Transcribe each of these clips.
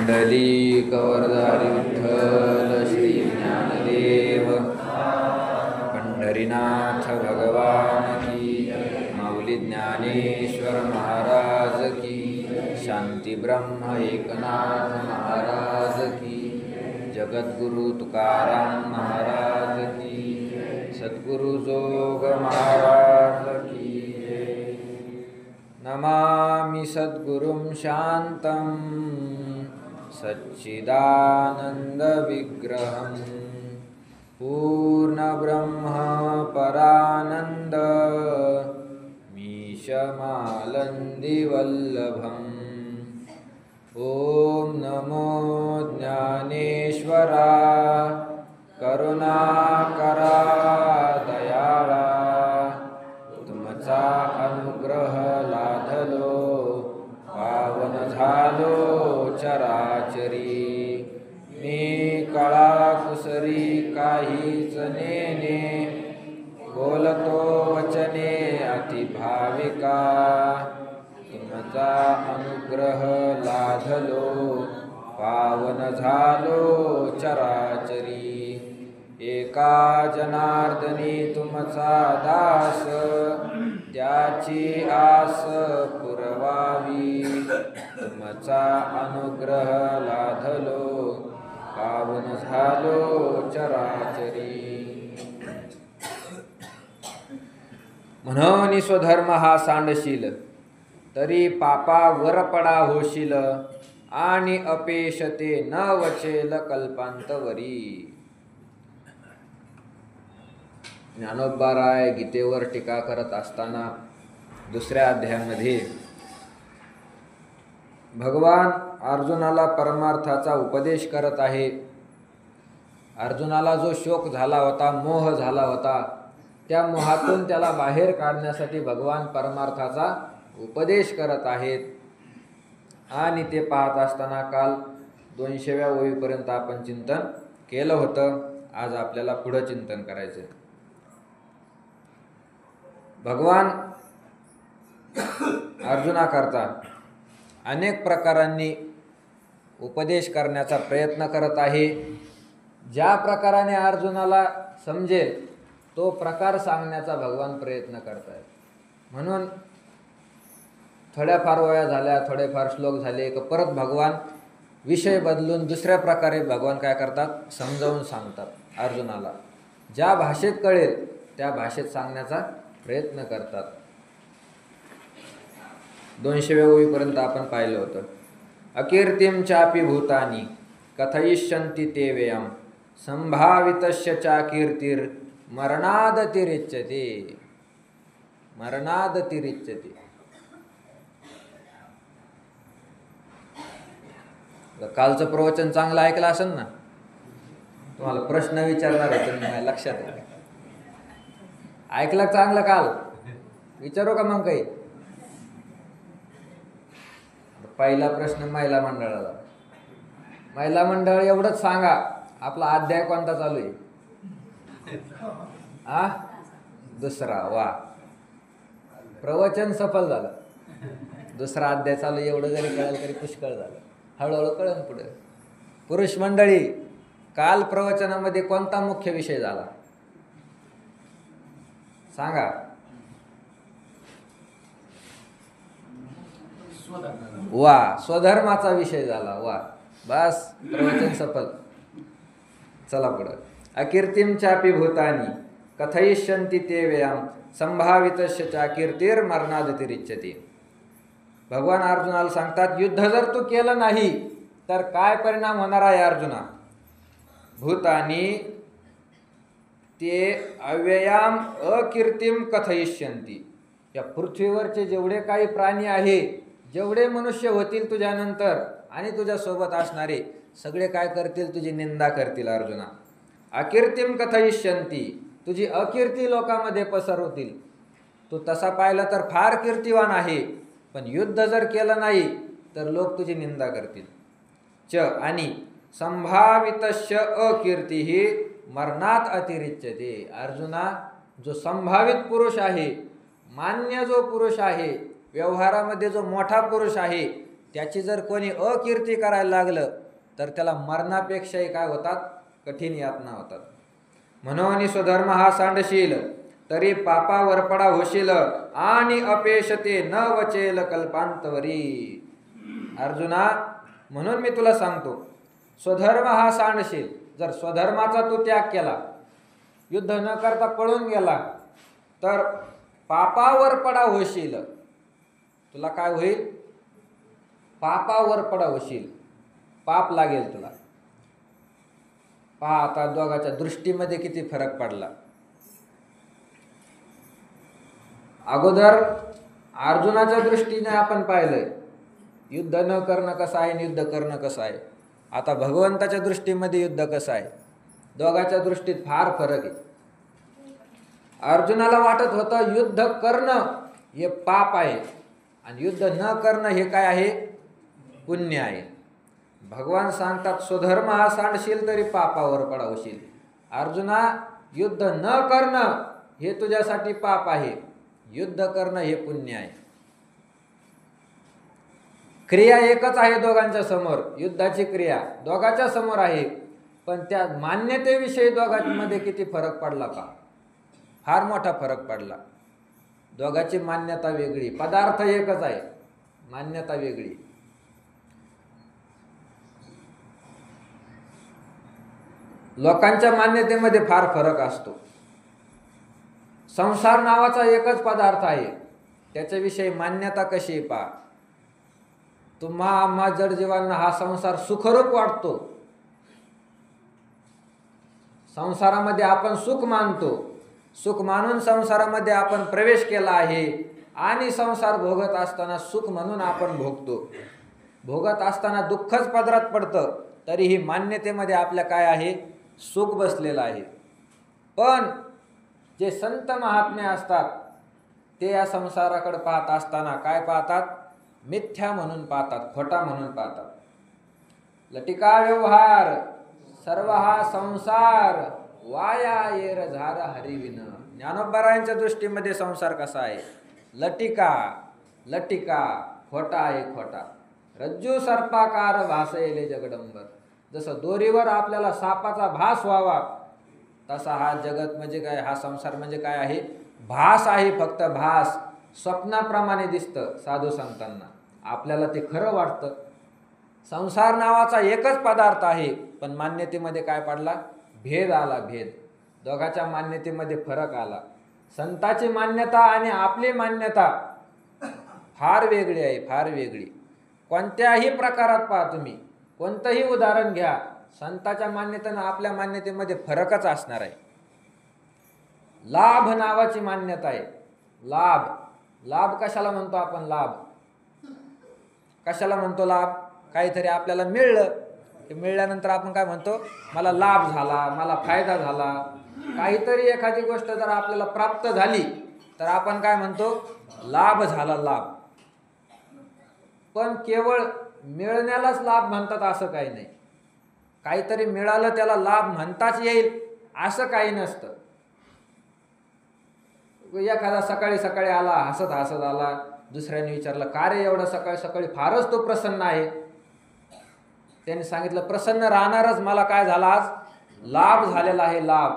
कवरदारी विठ्ठल श्री ज्ञानदेव पंढरीनाथ भगवान की, माऊली ज्ञानेश्वर महाराज की, शांती ब्रह्म एकनाथ महाराज की, जगद्गुरु तुकाराम महाराज की, सद्गुरु जोग महाराज की जय। नमामि सद्गुरुं शांतं सच्चिदानंद विग्रहं पूर्ण ब्रह्म परानंद मीशमालंदी वल्लभम्। ओम नमो ज्ञानेश्वरा करुणाकरा दयाळा, तुमचा अनुग्रह लाधलो पावन झालो चराचरी। मी कळा कुसरी काहीच नेने, बोलतो वचने अति भाविका। तुमचा अनुग्रह लाधलो पावन झालो चराचरी। एका जनार्दनी तुमचा दास, त्याची आस पुरवावी। तुमचा अनुग्रह लाधलो पावन झालो चराचरी। म्हणून स्वधर्म हा सांडशील, तरी पापा वरपडा होशील। आणि अपेशते न वचेल कल्पांतवरी। ज्ञानोबाराय गीतेवर टीका करत असताना दुसऱ्या अध्यायामध्ये भगवान अर्जुनाला परमार्थाचा उपदेश करत आहे। अर्जुनाला जो शोक झाला होता, मोह झाला होता, त्या मोहातून त्याला बाहेर काढण्यासाठी भगवान परमार्थाचा उपदेश करत आहेत। आणि ते पाहत असताना काल 200व्या ओळीपर्यंत आपण चिंतन केलं होतं। आज आपल्याला पुढं चिंतन करायचं आहे। भगवान अर्जुनाकरता अनेक प्रकारांनी उपदेश करण्याचा प्रयत्न करत आहे। ज्या प्रकाराने अर्जुनाला समजेल तो प्रकार सांगण्याचा भगवान प्रयत्न करत आहेत। म्हणून थोड्याफार वया झाल्या, थोडेफार श्लोक झाले की परत भगवान विषय बदलून दुसऱ्या प्रकारे भगवान काय करतात, समजावून सांगतात अर्जुनाला। ज्या भाषेत कळेल त्या भाषेत सांगण्याचा प्रयत्न करतात। 200व्या ओळीपर्यंत आपण पाहिलं होतं। अकीर्तिम चापि भूतानि कथयिष्यन्ति ते व्ययम्, संभावितस्य च कीर्तिर् मरणादतिरिच्यते। मरणादतिरिच्यते। कालचं प्रवचन चांगलं ऐकलं असेल ना। तुम्हाला प्रश्न विचारणार होते मी, माझ्या लक्षात आहे। ऐकलं चांगलं काल? विचारू का मग काही? पहिला प्रश्न महिला मंडळाला। महिला मंडळ एवढंच सांगा, आपला अध्याय कोणता चालू आहे? दुसरा। वा, प्रवचन सफल झालं। दुसरा अध्याय चालू, एवढं जरी कळलं तरी पुष्कळ झालं। हळूहळू कळन पुढे। पुरुष मंडळी, काल प्रवचनामध्ये कोणता मुख्य विषय झाला सांगा? वा, स्वधर्माचा विषय झाला। वा, बस प्रवचन सफल। चला पुढे। अकीर्तिम चापि भूतानि कथयिष्यन्ति ते व्ययम्, संभावितस्य च कीर्तिर् मरणादतिरिच्यते। भगवान अर्जुनाला सांगतात, युद्ध जर तू केलं नाही तर काय परिणाम होणार आहे अर्जुना? भूतानी ते अव्ययाम अकीर्तिम कथयिष्यन्ति। या पृथ्वीवरचे जेवढे काही प्राणी आहे, जेवढे मनुष्य होतील तुझ्यानंतर आणि तुझ्या सोबत असणारे सगळे काय करतील? तुझी निंदा करतील अर्जुना। अकीर्तिम कथयिष्यन्ति, तुझी अकीर्ती लोकांमध्ये पसरवतील। तू तसा पाहिला तर फार कीर्तिवान आहे, पण युद्ध जर केलं नाही तर लोक तुझी निंदा करतील। च आणि संभावितस्य अकीर्तिहि मरणात अतिरिच्यते। अर्जुना, जो संभावित पुरुष आहे, मान्य जो पुरुष आहे, व्यवहारामध्ये जो मोठा पुरुष आहे, त्याची जर कोणी अकीर्ती करायला लागलं तर त्याला मरणापेक्षाही काय होतात, कठीण यातना होतात. म्हणून स्वधर्म हा सांडशील तरी पापावर पडा होशील आणि अपयश ते न वचेल कल्पांतवरी. अर्जुना, म्हणून मी तुला सांगतो, स्वधर्म हा सांडशील. जर स्वधर्माचा तू त्याग केला, युद्ध न करता पळून गेला, तर पापावर पडा होशील. तुला काय होईल? पापावर पडा होशील, पाप लागेल तुला. पहा आता दोघाच्या दृष्टीमध्ये किती फरक पडला. अगोदर अर्जुनाच्या दृष्टीने आपण पाहिलंय युद्ध न करणं कसं आहे आणि युद्ध करणं कसं आहे. आता भगवंताच्या दृष्टीमध्ये युद्ध कसं आहे, दोघाच्या दृष्टीत फार फरक आहे. अर्जुनाला वाटत होतं युद्ध करणं हे पाप आहे आणि युद्ध न करणं हे काय आहे, पुण्य आहे. भगवान सांगतात स्वधर्म हा सांडशील तरी पापावर पडा होशील. अर्जुना, युद्ध न करणं हे तुझ्यासाठी पाप आहे, युद्ध करणं हे पुण्य आहे. क्रिया एकच आहे दोघांच्या समोर, युद्धाची क्रिया दोघांच्या समोर आहे, पण त्या मान्यतेविषयी दोघांमध्ये किती फरक पडला का, फार मोठा फरक पडला. दोघांची मान्यता वेगळी, पदार्थ एकच आहे, मान्यता वेगळी. लोकांच्या मान्यतेमध्ये फार फरक असतो. संसार नावाचा एकच पदार्थ आहे, त्याच्याविषयी मान्यता कशी आहे पहा. तुम्हा आम्हा जडजीवांना हा संसार सुखरूप वाटतो, संसारामध्ये आपण सुख मानतो, सुख मानून संसारामध्ये आपण प्रवेश केला आहे आणि संसार भोगत असताना सुख म्हणून आपण भोगतो. भोगत असताना दुःखच पदरात पडतं, तरीही मान्यतेमध्ये आपल्या काय आहे, सुख बसलेलं आहे. पण जे संत महात्मे असतात ते या संसाराकडे पाहत असताना काय पाहतात, मिथ्या म्हणून पाहतात, खोटा म्हणून पाहतात. लटिका व्यवहार सर्व हा संसार वाया येर झार हरिविन. ज्ञानोबरायांच्या दृष्टीमध्ये संसार कसा आहे, लटिका, लटिका, खोटा आहे, खोटा. रज्जू सर्पाकार भासयले जगदंबर. जसं दोरीवर आपल्याला सापाचा भास व्हावा, तसा हा जगत म्हणजे काय, हा संसार म्हणजे काय आहे, भास आहे, फक्त भास. स्वप्नाप्रमाणे दिसतं साधू संतांना, आपल्याला ते खरं वाटतं. संसार नावाचा एकच पदार्थ आहे, पण मान्यतेमध्ये काय पडला, भेद आला, भेद. दोघांच्या मान्यतेमध्ये फरक आला. संताची मान्यता आणि आपली मान्यता फार वेगळी आहे, फार वेगळी. कोणत्याही प्रकारात पहा तुम्ही, कोणतंही उदाहरण घ्या, संताच्या मान्यतेनं आपल्या मान्यतेमध्ये फरकच असणार आहे. लाभ नावाची मान्यता आहे. लाभ, लाभ कशाला म्हणतो आपण, लाभ कशाला म्हणतो, लाभ काहीतरी आपल्याला मिळलं, ते मिळाल्यानंतर आपण काय म्हणतो, मला लाभ झाला, मला फायदा झाला. काहीतरी एखादी गोष्ट जर आपल्याला प्राप्त झाली तर आपण काय म्हणतो, लाभ झाला, लाभ. पण केवळ मिळण्यालाच लाभ म्हणतात असं काही नाही. काहीतरी मिळालं त्याला लाभ म्हणताच येईल असं काही नसतं. एखादा सकाळी सकाळी आला, हसत हसत आला, दुसऱ्याने विचारलं का रे एवढं सकाळी सकाळी, फारच तो प्रसन्न आहे. त्याने सांगितलं प्रसन्न राहणारच, मला काय झाला आज, लाभ झालेला आहे, लाभ.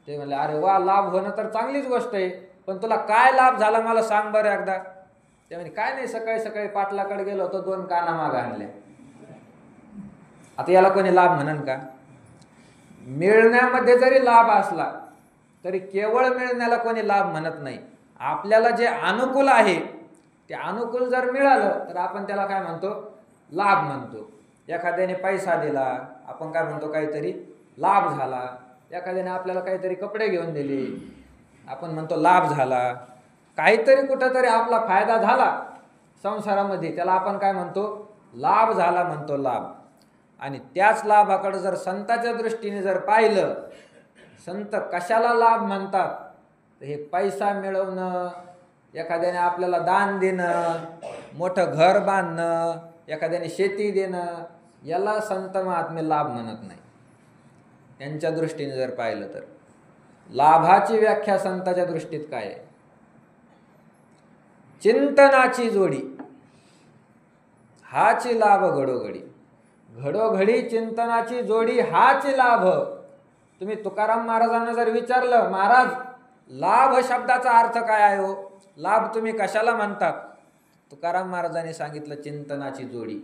ते म्हणले अरे वा, लाभ होणं तर चांगलीच गोष्ट आहे, पण तुला काय लाभ झाला मला सांग बरं एकदा. ते म्हणजे काय नाही, सकाळी सकाळी पाटलाकडे गेलो होतो, 2 काना माग आणल्या. आता याला कोणी लाभ म्हणन का? मिळण्यामध्ये जरी लाभ असला तरी केवळ मिळण्याला कोणी लाभ म्हणत नाही. आपल्याला जे अनुकूल आहे ते अनुकूल जर मिळालं तर आपण त्याला काय म्हणतो, लाभ म्हणतो. एखाद्याने पैसा दिला, आपण काय म्हणतो, काहीतरी लाभ झाला. एखाद्याने आपल्याला काहीतरी कपडे घेऊन दिले, आपण म्हणतो लाभ झाला. काहीतरी कुठंतरी आपला फायदा झाला संसारामध्ये, त्याला आपण काय म्हणतो, लाभ झाला म्हणतो, लाभ. आणि त्याच लाभाकडे जर संताच्या दृष्टीने जर पाहिलं, संत कशाला लाभ म्हणतात, तर हे पैसा मिळवणं, एखाद्याने आपल्याला दान देणं, मोठं घर बांधणं, एखाद्याने शेती देणं, याला संत महात्मे लाभ म्हणत नाही. त्यांच्या दृष्टीने जर पाहिलं तर लाभाची व्याख्या संताच्या दृष्टीत काय आहे, चिंतनाची जोडी. हाची लाभ घडोघडी. घडोघडी चिंतनाची जोडी हाची लाभ. तुम्ही तुकाराम महाराजांना जर विचारलं, महाराज लाभ शब्दाचा अर्थ काय आहे हो, लाभ तुम्ही कशाला म्हणतात, तुकाराम महाराजांनी सांगितलं चिंतनाची जोडी,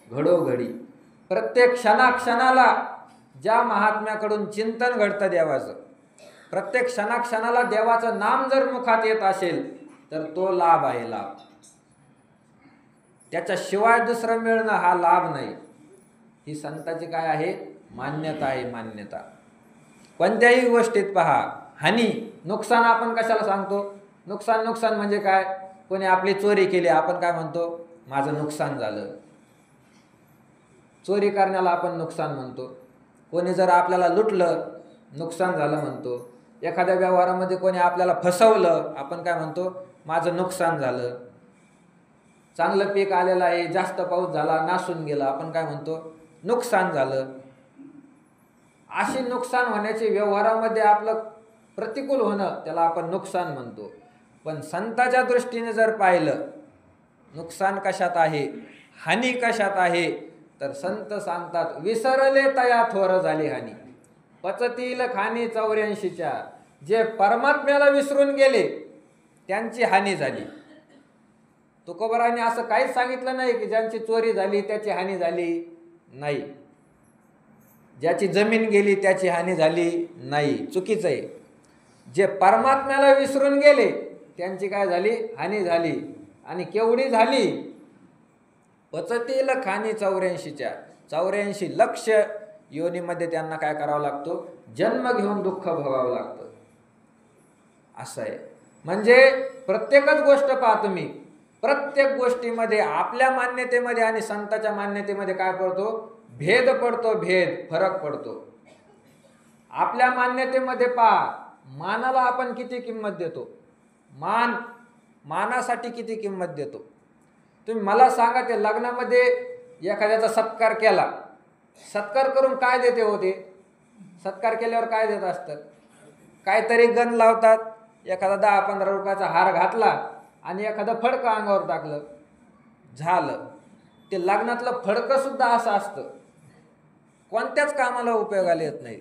घडोघडी. प्रत्येक क्षणाक्षणाला ज्या महात्म्याकडून चिंतन घडतं देवाचं, प्रत्येक क्षणाक्षणाला देवाचं नाम जर मुखात येत असेल तर तो लाभ आहे, लाभ. त्याच्याशिवाय दुसरं मिळणं हा लाभ नाही. ही संताची काय आहे, मान्यता आहे, मान्यता. कोणत्याही गोष्टीत पहा, हानी नुकसान आपण कशाला सांगतो, नुकसान नुकसान म्हणजे काय, कोणी आपली चोरी केली आपण काय म्हणतो, माझं नुकसान झालं. चोरी करण्याला आपण नुकसान म्हणतो. कोणी जर आपल्याला लुटलं नुकसान झालं म्हणतो. एखाद्या व्यवहारामध्ये कोणी आपल्याला फसवलं आपण काय म्हणतो, माझं नुकसान झालं. चांगलं पीक आलेलं आहे, जास्त पाऊस झाला, नासून गेला, आपण काय म्हणतो, नुकसान झालं. अशी नुकसान होण्याची व्यवहारामध्ये आपलं प्रतिकूल होणं त्याला आपण नुकसान म्हणतो. पण संताच्या दृष्टीने जर पाहिलं नुकसान कशात आहे, हानी कशात आहे, तर संत सांगतात विसरले तया थोर झाली हानी, पचतील खाणी 84च्या. जे परमात्म्याला विसरून गेले त्यांची हानी झाली. तुकोबाराने असं काहीच सांगितलं नाही की ज्यांची चोरी झाली त्याची हानी झाली नाही, ज्याची जमीन गेली त्याची हानी झाली नाही, चुकीचं आहे. जे परमात्म्याला विसरून गेले त्यांची काय झाली, हानी झाली. आणि केवढी झाली, पचतील खाणी 84च्या. 84 लक्ष योनीमध्ये त्यांना काय करावं लागतो, जन्म घेऊन दुःख भोगावं लागतं. असं आहे. म्हणजे प्रत्येकच गोष्ट पहा तुम्ही, प्रत्येक गोष्टीमध्ये आपल्या मान्यतेमध्ये आणि संताच्या मान्यतेमध्ये काय पडतो, भेद पडतो, भेद, फरक पडतो. आपल्या मान्यतेमध्ये पहा, मानाला आपण किती किंमत देतो, मानासाठी किती किंमत देतो. तुम्ही मला सांगा, ते लग्नामध्ये एखाद्याचा सत्कार केला, सत्कार करून काय देते होते, सत्कार केल्यावर काय देत असतं, काहीतरी गण लावतात, एखादा 10-15 रुपयाचा हार घातला आणि एखादं फडकं अंगावर टाकलं, झालं. ते लग्नातलं फडकं सुद्धा असं असतं, कोणत्याच कामाला उपयोगाला येत नाही.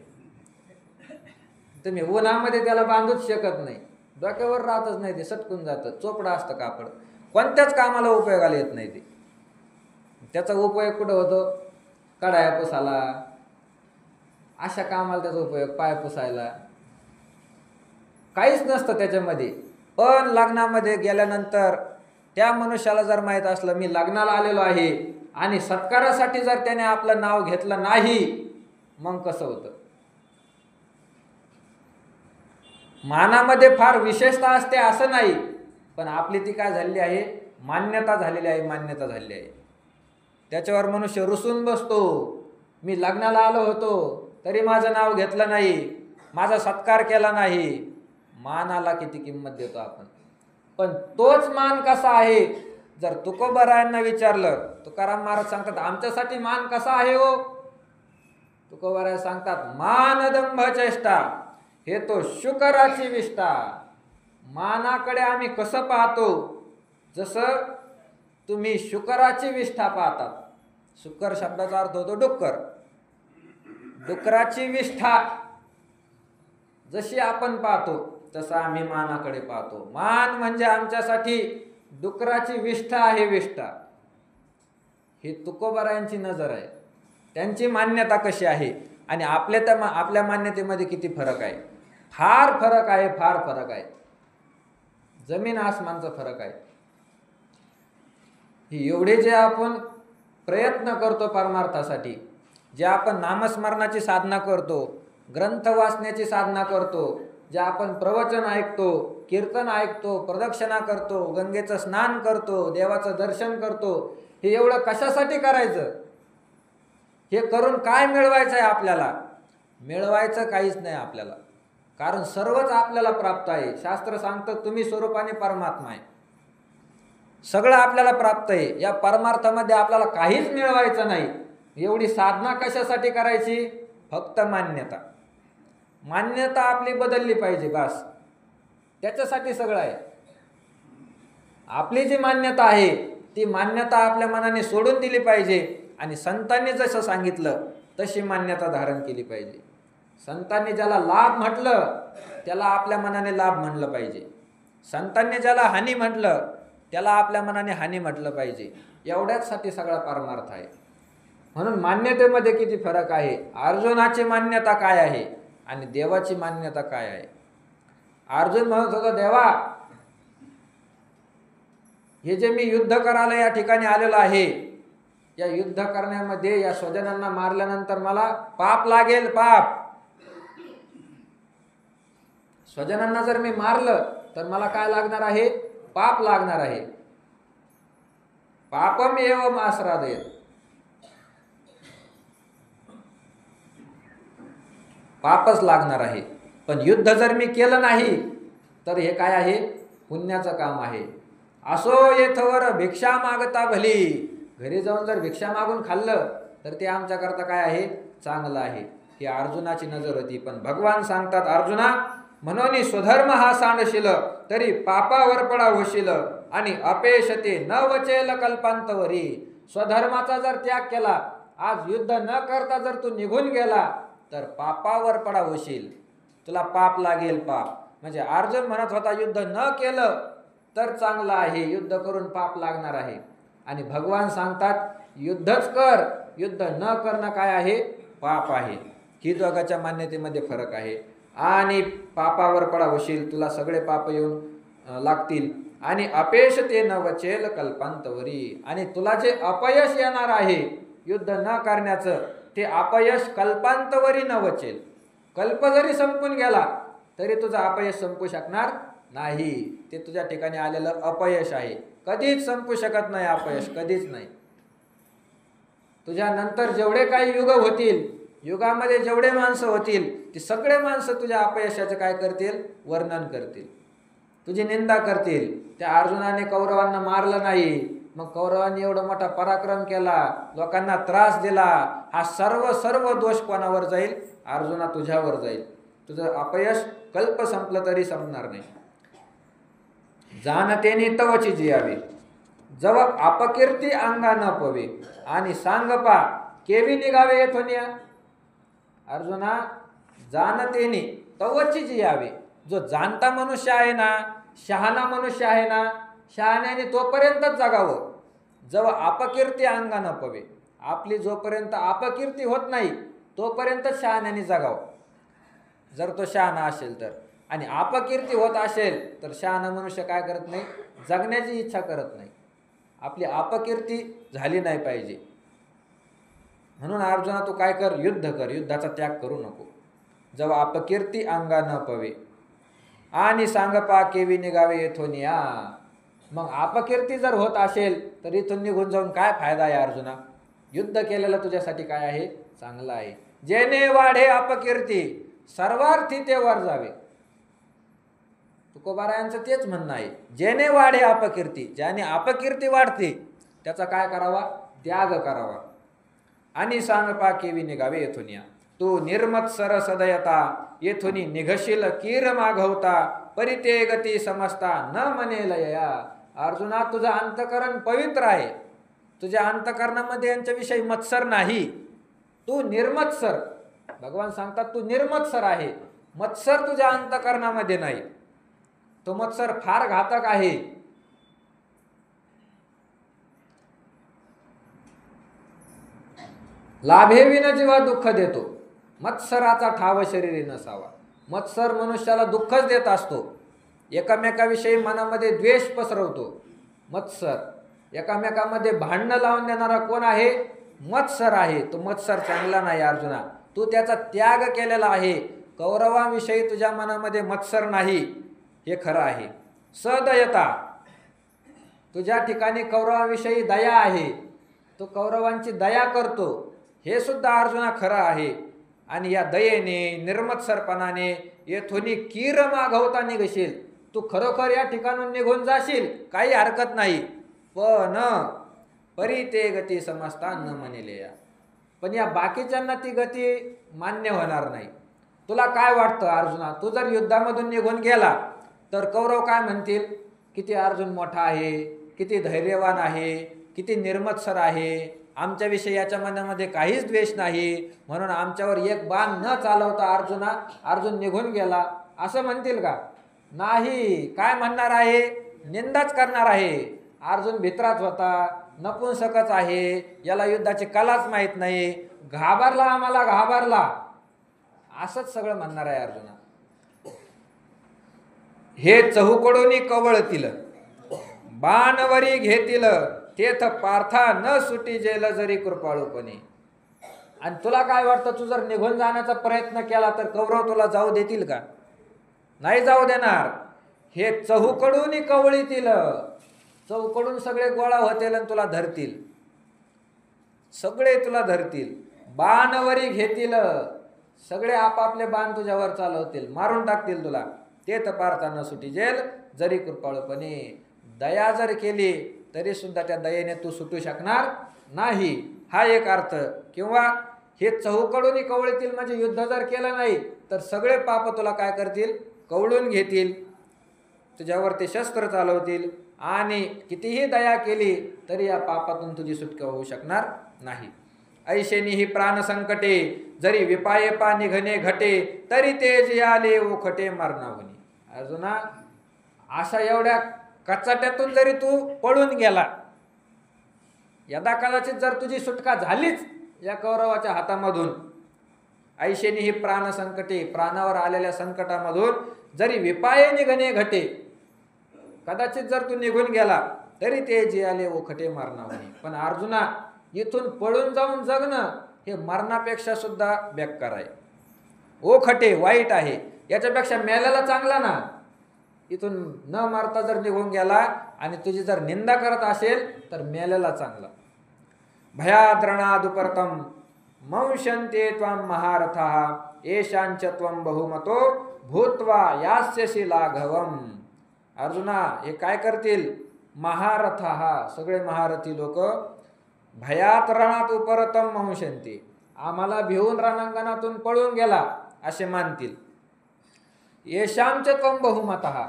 तुम्ही उन्हामध्ये त्याला बांधूच शकत नाही, डोक्यावर राहतच नाही, ते सटकून जातं, चोपडं असतं कापड, कोणत्याच कामाला उपयोगाला येत नाही. ते त्याचा उपयोग कुठं होतो, कढाया पुसायला, अशा कामाला त्याचा उपयोग, पाय पुसायला, काहीच नसतं त्याच्यामध्ये. पण लग्नामध्ये गेल्यानंतर त्या मनुष्याला जर माहीत असलं मी लग्नाला आलेलो आहे आणि सत्कारासाठी जर त्याने आपलं नाव घेतलं नाही, मग कसं होतं. मानामध्ये फार विशेषता असते असं नाही, पण आपली ती काय झालेली आहे, मान्यता झालेली आहे, मान्यता झालेली आहे. त्याच्यावर मनुष्य रुसून बसतो. मी लग्नाला आलो होतो तरी माझं नाव घेतलं नाही, माझा सत्कार केला नाही. मानाला किती किंमत देतो आपण. पण तोच मान कसा आहे, जर तुकोबारायांना विचारलं, तुकाराम महाराज सांगतात आमच्यासाठी मान कसा आहे हो. तुकोबाराय सांगतात मान दंभ चेष्टा, हे तो शुकराची विष्ठा. मानाकडे आम्ही कसं पाहतो, जसं तुम्ही शुकराची विष्ठा पाहतात. शुकर शब्दाचा अर्थ होतो डुक्कर. डुकराची विष्ठा जशी आपण पाहतो तसं आम्ही मानाकडे पाहतो. मान म्हणजे आमच्यासाठी डुकराची विष्ठा आहे, विष्ठा. ही तुकोबारायांची नजर आहे, त्यांची मान्यता कशी आहे आणि आपल्या मान्यतेमध्ये किती फरक आहे. फार फरक आहे, फार फरक आहे, जमीन आसमानचा फरक आहे. ही एवढे जे आपण प्रयत्न करतो परमार्थासाठी, जे आपण नामस्मरणाची साधना करतो, ग्रंथ वाचण्याची साधना करतो, जे आपण प्रवचन ऐकतो, कीर्तन ऐकतो, प्रदक्षिणा करतो, गंगेचं स्नान करतो, देवाचं दर्शन करतो, हे एवढं कशासाठी करायचं, हे करून काय मिळवायचं आहे आपल्याला. मिळवायचं काहीच नाही आपल्याला, कारण सर्वच आपल्याला प्राप्त आहे. शास्त्र सांगतं तुम्ही स्वरूपाने परमात्मा आहे, सगळं आपल्याला प्राप्त आहे. या परमार्थामध्ये आपल्याला काहीच मिळवायचं नाही. एवढी साधना कशासाठी करायची, फक्त मान्यता. मान्यता आपली बदलली पाहिजे, बस, त्याच्यासाठी सगळं आहे. आपली जी मान्यता आहे ती मान्यता आपल्या मनाने सोडून दिली पाहिजे आणि संतांनी जसं सांगितलं तशी मान्यता धारण केली पाहिजे. संतांनी ज्याला लाभ म्हटलं त्याला आपल्या मनाने लाभ म्हणलं पाहिजे. संतांनी ज्याला हानी म्हटलं त्याला आपल्या मनाने हानी म्हटलं पाहिजे. एवढ्याचसाठी सगळा परमार्थ आहे. म्हणून मान्यतेमध्ये किती फरक आहे. अर्जुनाची मान्यता काय आहे आणि देवाची मान्यता काय आहे. अर्जुन म्हणत होता, देवा हे जे मी युद्ध करायला या ठिकाणी आलेलो आहे, या युद्ध करण्यामध्ये या स्वजनांना मारल्यानंतर मला पाप लागेल. पाप स्वजनांना जर मी मारलं तर मला काय लागणार आहे. पाप लागणार आहे. पापम एवं आश्रादयेत. पापच लागणार आहे. पण युद्ध जर मी केलं नाही तर हे काय आहे. पुण्याचं काम आहे. असो येथवर भिक्षा मागता भली. घरी जाऊन जर भिक्षा मागून खाल्लं तर ते आमच्याकरता काय आहे. चांगलं आहे. ही अर्जुनाची नजर होती. पण भगवान सांगतात, अर्जुना म्हणून स्वधर्म हा सांडशील तरी पापावर पडा होशील आणि अपेशते न वचेल कल्पांतवरी. स्वधर्माचा जर त्याग केला, आज युद्ध न करता जर तू निघून गेला तर पापावर पडा होशील. तुला पाप लागेल. पाप म्हणजे अर्जुन म्हणत होता युद्ध न केलं तर चांगलं आहे, युद्ध करून पाप लागणार आहे. आणि भगवान सांगतात युद्धच कर. युद्ध न करणं काय आहे. पाप आहे. ही दोघांच्या मान्यतेमध्ये फरक आहे. आणि पापावर पडा होशील, तुला सगळे पाप येऊन लागतील. आणि अपेश ते न वचेल कल्पांतवरी. आणि तुला जे अपयश येणार आहे युद्ध न करण्याचं, ते अपयश कल्पांतवरी न वचेल. कल्प जरी संपून गेला तरी तुझं अपयश संपू शकणार नाही. ते तुझ्या ठिकाणी आलेलं अपयश आहे. कधीच संपू शकत नाही अपयश, कधीच नाही. तुझ्या नंतर जेवढे काही युग होतील, युगामध्ये जेवढे माणसं होतील, ती सगळे माणसं तुझ्या अपयशाचं काय करतील. वर्णन करतील, तुझी निंदा करतील. त्या अर्जुनाने कौरवांना मारलं नाही, मग कौरवांनी एवढा मोठा पराक्रम केला, लोकांना त्रास दिला. हा सर्व दोष कोणावर जाईल. अर्जुना तुझ्यावर जाईल. तुझं अपयश कल्प संपलं तरी संपणार नाही. जाणतेने तवची जियावे जव अपकीर्ती अंगा न पवे आणि सांगपा केवी निघावे येथोनिया. अर्जुना जाणतेने तवची जियावे. जो जाणता मनुष्य आहे ना, शहाणा मनुष्य आहे ना, शहाण्याने तोपर्यंतच जगावं जव अपकीर्ती अंगा न पवे. आपली जोपर्यंत अपकीर्ती होत नाही तोपर्यंत शहाण्याने जगावं, जर तो शहाणा असेल तर. आणि अपकीर्ती होत असेल तर शहाणा मनुष्य काय करत नाही. जगण्याची इच्छा करत नाही. आपली अपकीर्ती झाली नाही पाहिजे. म्हणून अर्जुना तू काय कर. युद्ध कर. युद्धाचा त्याग करू नको. जेव्हा अपकीर्ती अंगा न पवे आणि सांगपा केवी निघावे येथोनिया. मग अपकीर्ती जर होत असेल तर इथून निघून जाऊन काय फायदा आहे अर्जुना. युद्ध केलेलं तुझ्यासाठी काय आहे. चांगलं आहे. जेने वाढे अपकीर्ती सर्वार्थी ते वर जावे. तुकोबारायांचं तेच म्हणणं आहे. जेने वाढे अपकीर्ती, ज्याने अपकीर्ती वाढते त्याचा काय करावा. त्याग करावा. आणि सांगपा केवी निघावे येथोनिया. तू निर्मत्सर सदयता येथोनी निघशील कीर मागवता परिते गती समजता न मने लया. अर्जुना तुझं अंतकरण पवित्र आहे. तुझ्या अंतकरणामध्ये यांच्याविषयी मत्सर नाही. तू निर्मत्सर. भगवान सांगतात तू निर्मत्सर आहे. मत्सर तुझ्या अंतकरणामध्ये नाही. तो मत्सर फार घातक आहे. लाभेविन जीवा दुःख देतो मत्सराचा ठाव शरीरी नसावा. मत्सर मनुष्याला दुःखच देत असतो. एकामेकाविषयी मनामध्ये द्वेष पसरवतो मत्सर. एकामेकामध्ये भांडणं लावून देणारा कोण आहे. मत्सर आहे. तो मत्सर चांगला नाही अर्जुना. तू त्याचा त्याग केलेला आहे. कौरवांविषयी तुझ्या मनामध्ये मत्सर नाही हे खरं आहे. सदयता तुझ्या ठिकाणी कौरवांविषयी दया आहे. तो कौरवांची दया करतो हे सुद्धा अर्जुना खरं आहे. आणि या दयेने निर्मत्सरपणाने येथून कीर मागवता निघशील. तू खरोखर या ठिकाणून निघून जाशील, काही हरकत नाही. पण परिते गती समजता न म्हणेलेया. पण या बाकीच्यांना ती गती मान्य होणार नाही. तुला काय वाटतं अर्जुना. तू जर युद्धामधून निघून गेला तर कौरव काय म्हणतील. किती अर्जुन मोठा आहे, किती धैर्यवान आहे, किती निर्मत्सर आहे, आमच्याविषयी याच्या मनामध्ये काहीच द्वेष नाही, म्हणून आमच्यावर एक बाण न चालवता अर्जुन निघून गेला, असं म्हणतील का? नाही. काय म्हणणार आहे? निंदाच करणार आहे. अर्जुन भित्राच होता, नपुंसकच आहे, याला युद्धाची कलाच माहीत नाही, घाबरला, आम्हाला घाबरला, असंच सगळं म्हणणार आहे अर्जुना. हे चहूकडून कवळतील, बाणवरी घेतील, तेथ पार्था न सुटी जेल जरी कृपाळूपणे. आणि तुला काय वाटतं, तू जर निघून जाण्याचा प्रयत्न केला तर कौरव तुला जाऊ देतील का? नाही जाऊ देणार. हे चहूकडून कवळीतील, चहूकडून सगळे गोळा होतील आणि तुला धरतील, सगळे तुला धरतील. बाणवरी घेतील, सगळे आपापले बाण तुझ्यावर चालवतील, मारून टाकतील तुला. तेथ पार्था न सुटी जेल जरी कृपाळूपणे. दया जर केली तरी सुद्धा त्या दयेने तू सुटू शकणार नाही, हा एक अर्थ. किंवा हे चहूकडून कवळतील म्हणजे युद्ध जर केलं नाही तर सगळे पाप तुला काय करतील? कवळून घेतील, तुझ्यावर ते शस्त्र चालवतील, आणि कितीही दया केली तरी या पापातून तुझी सुटका होऊ शकणार नाही. ऐशेनी ही प्राण संकटे, जरी विपाये पा निघणे घटे, तरी तेज आले ओखटे मरणावनी. अर्जुना, अशा एवढ्या कचाट्यातून जरी तू पळून गेला, यदा कदाचित जर तुझी सुटका झालीच या कौरवाच्या हातामधून, ऐशेनी ही प्राण संकटे, प्राणावर आलेल्या संकटामधून जरी विपाये निघणे घटे, कदाचित जर तू निघून गेला तरी ते जे आले ओखटे मरणावनी. पण अर्जुना, इथून पळून जाऊन जगणं हे मरणापेक्षा सुद्धा बेकार आहे, ओखटे, वाईट आहे. याच्यापेक्षा मेल्याला चांगला ना. इथून न मारता जर निघून गेला आणि तुझी जर निंदा करत असेल तर मेल्याला चांगला. भयाद्रणादुपरतम मंशन्ते त्वं महारथः, येषांच त्वं बहुमतो भूत्वा यास्यसि लाघवम. अर्जुना, हे काय करतील? महारथः, सगळे महारथी लोक, भयात रणात उपरतम मंशन्ते, आम्हाला भिवून रणांगणातून पळून गेला असे मानतील. येषांच त्वं बहुमतः,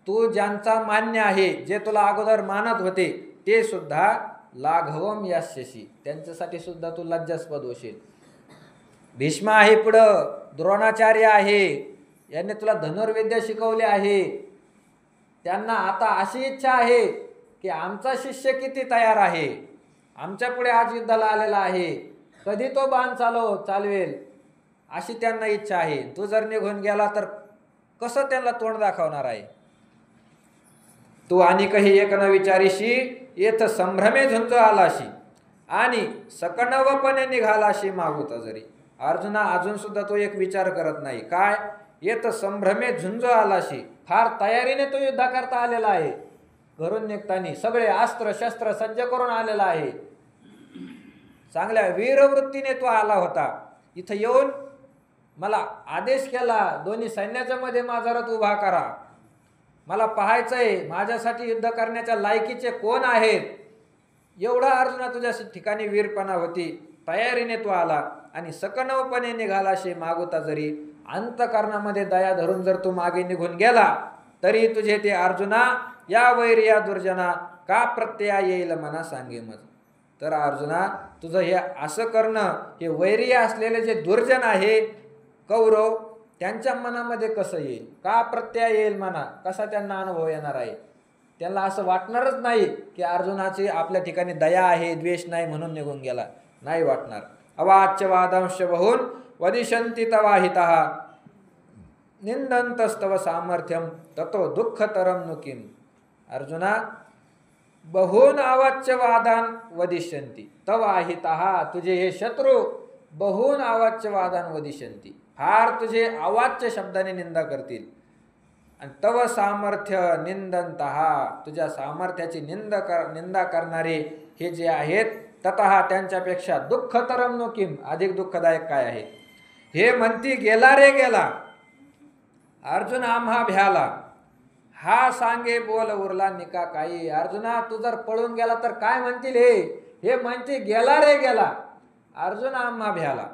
तू ज्यांचा मान्य आहे, जे तुला अगोदर मानत होते ते सुद्धा लाघवम यास्यसि, त्यांच्यासाठी सुद्धा तू लज्जास्पद होशील. भीष्म आहे पुढं, द्रोणाचार्य आहे, यांनी तुला धनुर्विद्या शिकवले आहे. त्यांना आता अशी इच्छा आहे की आमचा शिष्य किती तयार आहे, आमच्या पुढे आज युद्धाला आलेला आहे, कधी तो बाण चालवेल, अशी त्यांना इच्छा आहे. तू जर निघून गेला तर कसं त्यांना तोंड दाखवणार आहे? तू आणि काही एक न विचारीशी, येथ संभ्रमे झुंज आलाशी, आणि सकणवपणे निघालाशी मागूता जरी. अर्जुना, अजून सुद्धा तो एक विचार करत नाही. काय? येथ संभ्रमे झुंज आलाशी, फार तयारीने तो युद्ध करता आलेला आहे, घरून निघतानी सगळे अस्त्र शस्त्र सज्ज करून आलेला आहे, चांगल्या वीरवृत्तीने तो आला होता. इथं येऊन मला आदेश केला, दोन्ही सैन्याच्या मध्ये माझा रथ उभा करा, मला पाहायचंय माझ्यासाठी युद्ध करण्याच्या लायकीचे कोण आहेत. एवढा अर्जुना तुझ्या ठिकाणी वीरपणा होती, तयारीने तो आला, आणि सकणवपणे निघालाशे मागोता जरी. अंतकरणामध्ये दया धरून जर तू मागे निघून गेला तरी तुझे ते अर्जुना या वैर्या दुर्जना का प्रत्यया येईल मना सांगे मज. तर अर्जुना, तुझं हे असं करणं, हे वैर्य असलेले जे दुर्जन आहे कौरव, त्यांच्या मनामध्ये कसं येईल, का प्रत्यय येईल म्हणा, कसा त्यांना अनुभव येणार आहे? त्यांना असं वाटणारच नाही की अर्जुनाची आपल्या ठिकाणी दया आहे, द्वेष नाही म्हणून निघून गेला, नाही वाटणार. अवाच्य वादांश बहुन वदिशंती तवाहितः, निंदंतस्तव सामर्थ्यम ततो दुःखतरम नुकिम. अर्जुना, बहुन अवाच्य वादान वदिष्यंती तवाहितः, तुझे हे शत्रू बहुन अवाच्य वादान वदिष्यंती, फार तुझे अवाच्य शब्दाने निंदा करतील. आणि तव सामर्थ्य निंदंतः, तुझ्या सामर्थ्याची निंदा करणारे हे जे आहेत, ततः त्यांच्यापेक्षा दुःखतरम नुकिम, अधिक दुःखदायक काय आहे? हे म्हणती गेला रे गेला, अर्जुन आम्हा भ्याला, हा सांगे बोल उरला निका काही. अर्जुना, तू जर पळून गेला तर काय म्हणतील हे म्हणते गेला रे गेला, अर्जुन आम्हा भ्याला.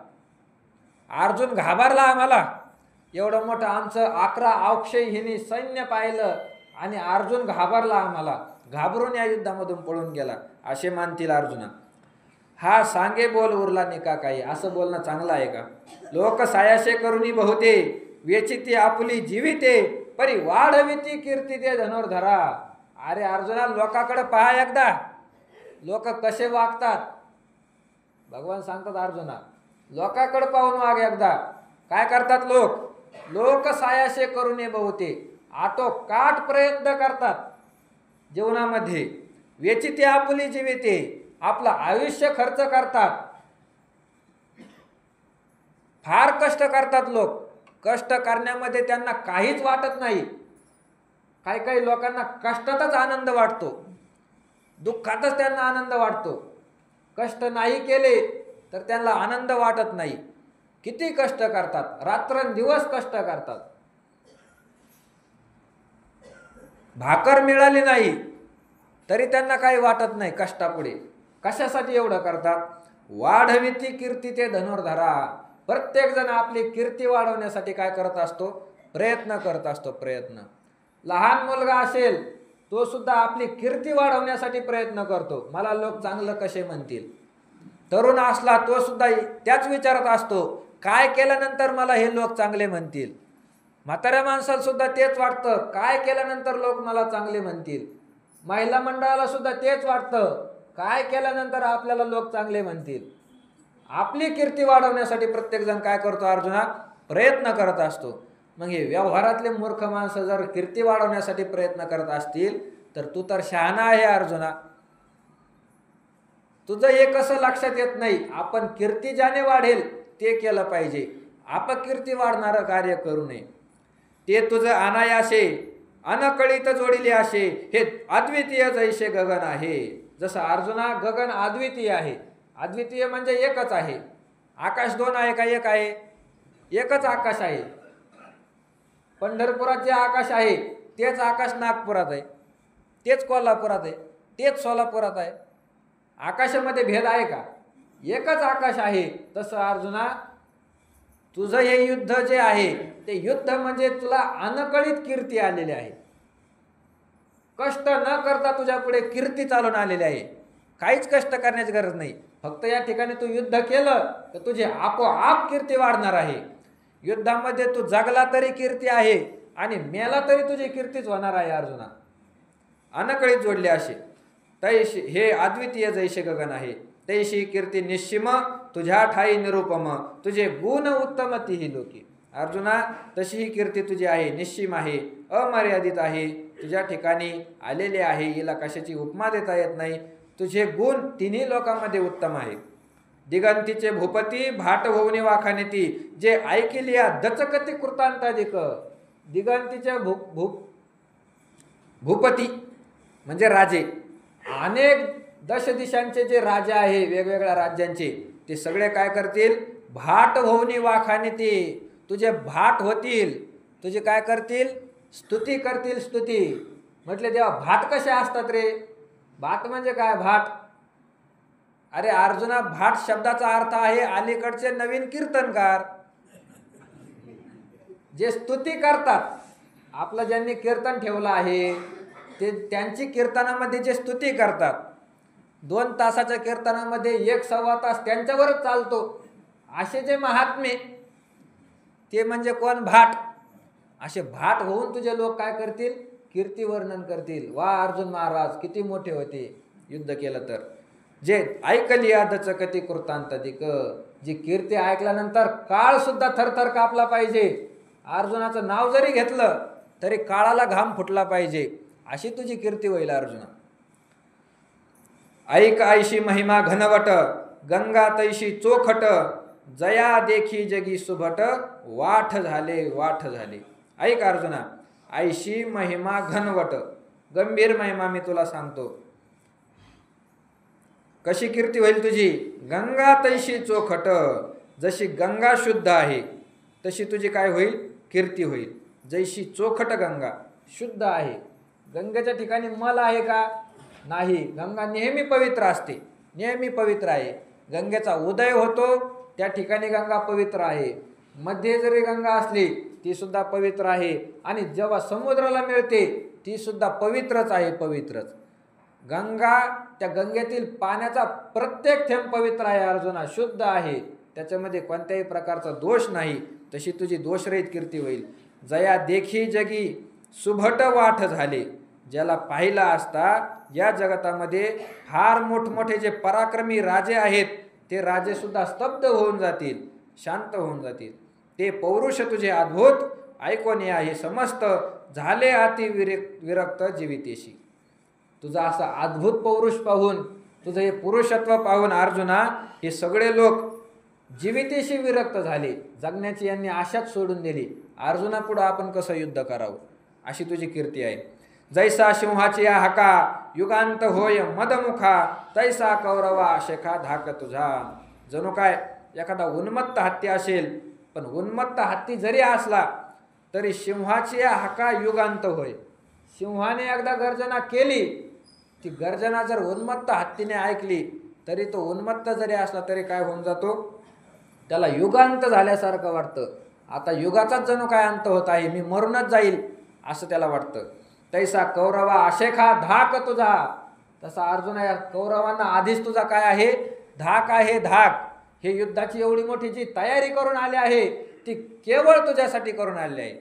अर्जुन घाबरला आम्हाला, एवढं मोठं आमचं 11 अक्षयहिनी सैन्य पाहिलं आणि अर्जुन घाबरला आम्हाला, घाबरून या युद्धामधून पळून गेला असे मानतील अर्जुना. हा सांगे बोल उरला निका काही, असं बोलणं चांगलं आहे का? लोक सायाशे करुणी बहुते, वेचिती आपुली जीविते, परी वाढविती कीर्ती ते धनुर्धरा. अरे अर्जुना, लोकाकडे पहा एकदा, लोक कसे वागतात. भगवान सांगतात अर्जुना, लोकाकडे पाहून वाग एकदा. काय करतात लोक? लोक सायाशे करुणे बहुते, आटोकाट प्रयत्न करतात जीवनामध्ये. वेचिते आपुली जीविते, आपलं आयुष्य खर्च करतात. फार कष्ट करतात लोक. कष्ट करण्यामध्ये त्यांना काहीच वाटत नाही. काही काही लोकांना कष्टातच आनंद वाटतो, दुःखातच त्यांना आनंद वाटतो. कष्ट नाही केले तर त्यांना आनंद वाटत नाही. किती कष्ट करतात, रात्रंदिवस कष्ट करतात. भाकर मिळाली नाही तरी त्यांना काही वाटत नाही कष्टापुढे. कशासाठी एवढं करतात? वाढविती कीर्ती ते धनुर्धरा. प्रत्येक जण आपली कीर्ती वाढवण्यासाठी काय करत असतो? प्रयत्न करत असतो, प्रयत्न. लहान मुलगा असेल तो सुद्धा आपली कीर्ती वाढवण्यासाठी प्रयत्न करतो, मला लोक चांगलं कसे म्हणतील. तरुण असला तो सुद्धा त्याच विचारात असतो, काय केल्यानंतर मला हे लोक चांगले म्हणतील. म्हाताऱ्या माणसाला सुद्धा तेच वाटतं, काय केल्यानंतर लोक मला चांगले म्हणतील. महिला मंडळाला सुद्धा तेच वाटतं, काय केल्यानंतर आपल्याला लोक चांगले म्हणतील. आपली कीर्ती वाढवण्यासाठी प्रत्येक जण काय करतो अर्जुना? प्रयत्न करत असतो. मग हे व्यवहारातले मूर्ख माणसं जर कीर्ती वाढवण्यासाठी प्रयत्न करत असतील तर तू तर शहाणा आहे अर्जुना. तुझं हे कसं लक्षात येत नाही? आपण कीर्ती ज्याने वाढेल ते केलं पाहिजे, अपकीर्ती वाढणारं कार्य करू नये. ते तुझं अनायासे अनकळीत जोडिले असे, हे अद्वितीय जैसे गगन आहे. जसं अर्जुना गगन अद्वितीय आहे. अद्वितीय म्हणजे एकच आहे. आकाश दोन आहे का? एक आहे. एकच आकाश आहे. पंढरपुरात जे आकाश आहे तेच आकाश नागपुरात आहे, तेच कोल्हापुरात आहे, तेच सोलापुरात आहे. आकाशामध्ये भेद आहे का? एकच आकाश आहे. तसं अर्जुना तुझं हे युद्ध जे आहे ते युद्ध म्हणजे तुला अनकळीत कीर्ती आलेली आहे. कष्ट न करता तुझ्या पुढे कीर्ती चालून आलेली आहे. काहीच कष्ट करण्याची गरज नाही. फक्त या ठिकाणी तू युद्ध केलं तर तुझी आपोआप कीर्ती वाढणार आहे. युद्धामध्ये तू जगला तरी कीर्ती आहे आणि मेला तरी तुझी कीर्तीच होणार आहे अर्जुना. अनकळीत जोडले असे तैशी हे अद्वितीय जैसे गगन आहे. तैशी कीर्ती निश्चिम तुझ्या ठाई निरुपम, तुझे गुण उत्तम तीही लोकी. अर्जुना तशी ही कीर्ती तुझी आहे, निश्चिम आहे, अमर्यादित आहे, तुझ्या ठिकाणी आलेले आहे. हिला कशाची उपमा देता येत नाही. तुझे गुण तिन्ही लोकांमध्ये उत्तम आहे. दिगंतीचे भूपती भाट होऊनी वाखानेती, जे ऐकिलिया दचकती कृतांताधिक. दिगंतीचे भूपती म्हणजे राजे. अनेक दश दिशांचे जे राजे आहे, वेगवेगळ्या राज्यांचे, ते सगळे काय करतील? भाट होऊनी वाखानेती, तुझे भाट होतील, तुझे काय करतील? स्तुती करतील. स्तुती म्हटले देवा भाट कसे असतात रे? भाट म्हणजे काय? भाट, अरे अर्जुना भाट शब्दाचा अर्थ आहे अलीकडचे नवीन कीर्तनकार, जे स्तुती करतात. आपलं ज्यांनी कीर्तन ठेवलं आहे ते त्यांची कीर्तनामध्ये जे स्तुती करतात, 2 तासाच्या कीर्तनामध्ये 1-1.25 तास त्यांच्यावरच चालतो, असे जे महात्मे ते म्हणजे कोण? भाट. असे भाट होऊन तुझे लोक काय करतील? कीर्ती वर्णन करतील. वा अर्जुन महाराज किती मोठे होते युद्ध केलं तर. जे ऐकली दचकती कृतांताधिक, जी कीर्ती ऐकल्यानंतर काळ सुद्धा थरथर कापला पाहिजे. अर्जुनाचं नाव जरी घेतलं तरी काळाला घाम फुटला पाहिजे, अशी तुझी कीर्ती होईल अर्जुना. ऐक आयशी महिमा घनवट, गंगा तैशी चोखट, जया देखी जगी सुभट, वाठ झाले वाठ झाले. ऐक अर्जुना, आयशी महिमा घनवट, गंभीर महिमा मी तुला सांगतो. कशी कीर्ती होईल तुझी? गंगा तैशी चोखट, जशी गंगा शुद्ध आहे तशी तुझी काय होईल? कीर्ती होईल. जैशी चोखट गंगा, शुद्ध आहे. गंगेच्या ठिकाणी मल आहे का? नाही. गंगा नेहमी पवित्र असते, नेहमी पवित्र आहे. गंगेचा उदय होतो त्या ठिकाणी गंगा पवित्र आहे. मध्ये जरी गंगा असली ती सुद्धा पवित्र आहे, आणि जेव्हा समुद्राला मिळते ती सुद्धा पवित्रच आहे, पवित्रच. गंगा, त्या गंगेतील पाण्याचा प्रत्येक थेंब पवित्र आहे अर्जुना, शुद्ध आहे, त्याच्यामध्ये कोणत्याही प्रकारचा दोष नाही. तशी तुझी दोषरहित कीर्ती होईल. जया देखी जगी सुभट वाट झाले. ज्याला पाहिला असता या जगतामध्ये फार मोठमोठे जे पराक्रमी राजे आहेत ते राजे सुद्धा स्तब्ध होऊन जातील, शांत होऊन जातील. ते पौरुष तुझे अद्भुत ऐकून या, हे समस्त झाले अति विरक्त जीवितेशी. तुझा असा अद्भुत पौरुष पाहून, तुझं हे पुरुषत्व पाहून अर्जुना, हे सगळे लोक जीवितेशी विरक्त झाले. जगण्याची यांनी आशाच सोडून दिली. अर्जुना पुढं आपण कसं युद्ध करावं, अशी तुझी कीर्ती आहे. जैसा सिंहाची हाका युगांत होय मदमुखा, तैसा कौरवा शेखा धाक तुझा. जणू काय एखादा उन्मत्त हत्ती असेल, पण उन्मत्त हत्ती जरी असला तरी सिंहाची हाका युगांत होय. सिंहाने एकदा गर्जना केली, ती गर्जना जर उन्मत्त हत्तीने ऐकली तरी तो उन्मत्त जरी असला तरी काय होऊन जातो, त्याला युगांत झाल्यासारखं वाटतं. आता युगाचाच जणू काय अंत होत आहे, मी मरूनच जाईल असं त्याला वाटतं. तैसा कौरवा आशेखा धाक तुझा. तसा अर्जुना या कौरवांना आधीच तुझा काय आहे, धाक आहे, धाक. हे युद्धाची एवढी मोठी जी तयारी करून आली आहे ती केवळ तुझ्यासाठी करून आलेली आहे.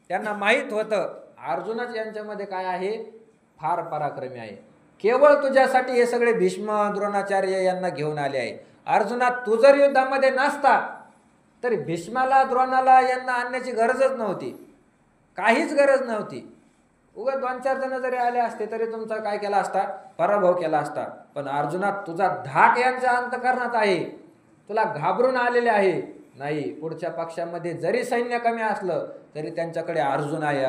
त्यांना माहीत होतं अर्जुनच यांच्यामध्ये काय आहे, फार पराक्रमी आहे. केवळ तुझ्यासाठी हे सगळे भीष्म द्रोणाचार्य यांना घेऊन आले आहे. अर्जुना, तू जर युद्धामध्ये नसता तरी भीष्माला द्रोणाला यांना आणण्याची गरजच नव्हती, काहीच गरज नव्हती. उगा 2-4 जण जरी आले असते तरी तुमचा काय केला असता, पराभव केला असता. पण अर्जुना, तुझा धाक यांच्या अंतःकरणात आहे. तुला घाबरून आलेले आहे. नाही, पुढच्या पक्षामध्ये जरी सैन्य कमी असलं तरी त्यांच्याकडे अर्जुन आहे.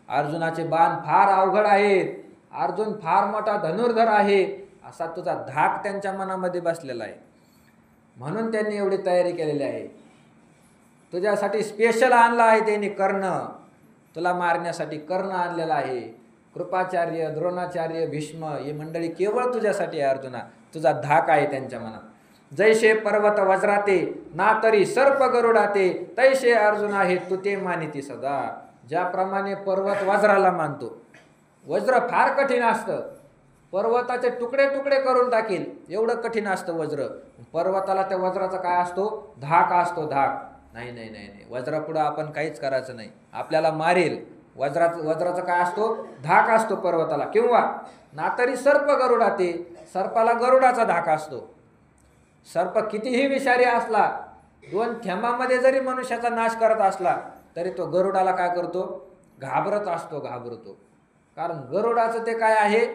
अर्जुनाचे बाण फार अवघड आहेत. अर्जुन फार मोठा धनुर्धर आहे, असा तुझा धाक त्यांच्या मनामध्ये बसलेला आहे. म्हणून त्यांनी एवढी तयारी केलेली आहे. तुझ्यासाठी स्पेशल आणला आहे त्यांनी कर्ण. तुला मारण्यासाठी कर्ण आणलेला आहे. कृपाचार्य, द्रोणाचार्य, भीष्म ही मंडळी केवळ तुझ्यासाठी आहे अर्जुना. तुझा धाक आहे त्यांच्या मनात. जैसे पर्वत वज्राते ना तरी सर्प गरुडाते, तैसे अर्जुन आहे तू ते मानिती सदा. ज्याप्रमाणे पर्वत वज्राला मानतो, वज्र फार कठीण असतं, पर्वताचे तुकडे तुकडे करून टाकील एवढं कठीण असतं वज्र. पर्वताला त्या वज्राचा काय असतो, धाक असतो, धाक. नाही नाही नाही नाही, वज्रापुढं आपण काहीच करायचं नाही, आपल्याला मारेल. वज्राचा काय असतो, धाक असतो पर्वताला. किंवा ना तरी सर्प गरुडाते, सर्पाला गरुडाचा धाक असतो. सर्प कितीही विषारी असला, 2 थेंबामध्ये जरी मनुष्याचा नाश करत असला तरी तो गरुडाला काय करतो, घाबरत असतो, घाबरतो. कारण गरुडाचं ते काय आहे,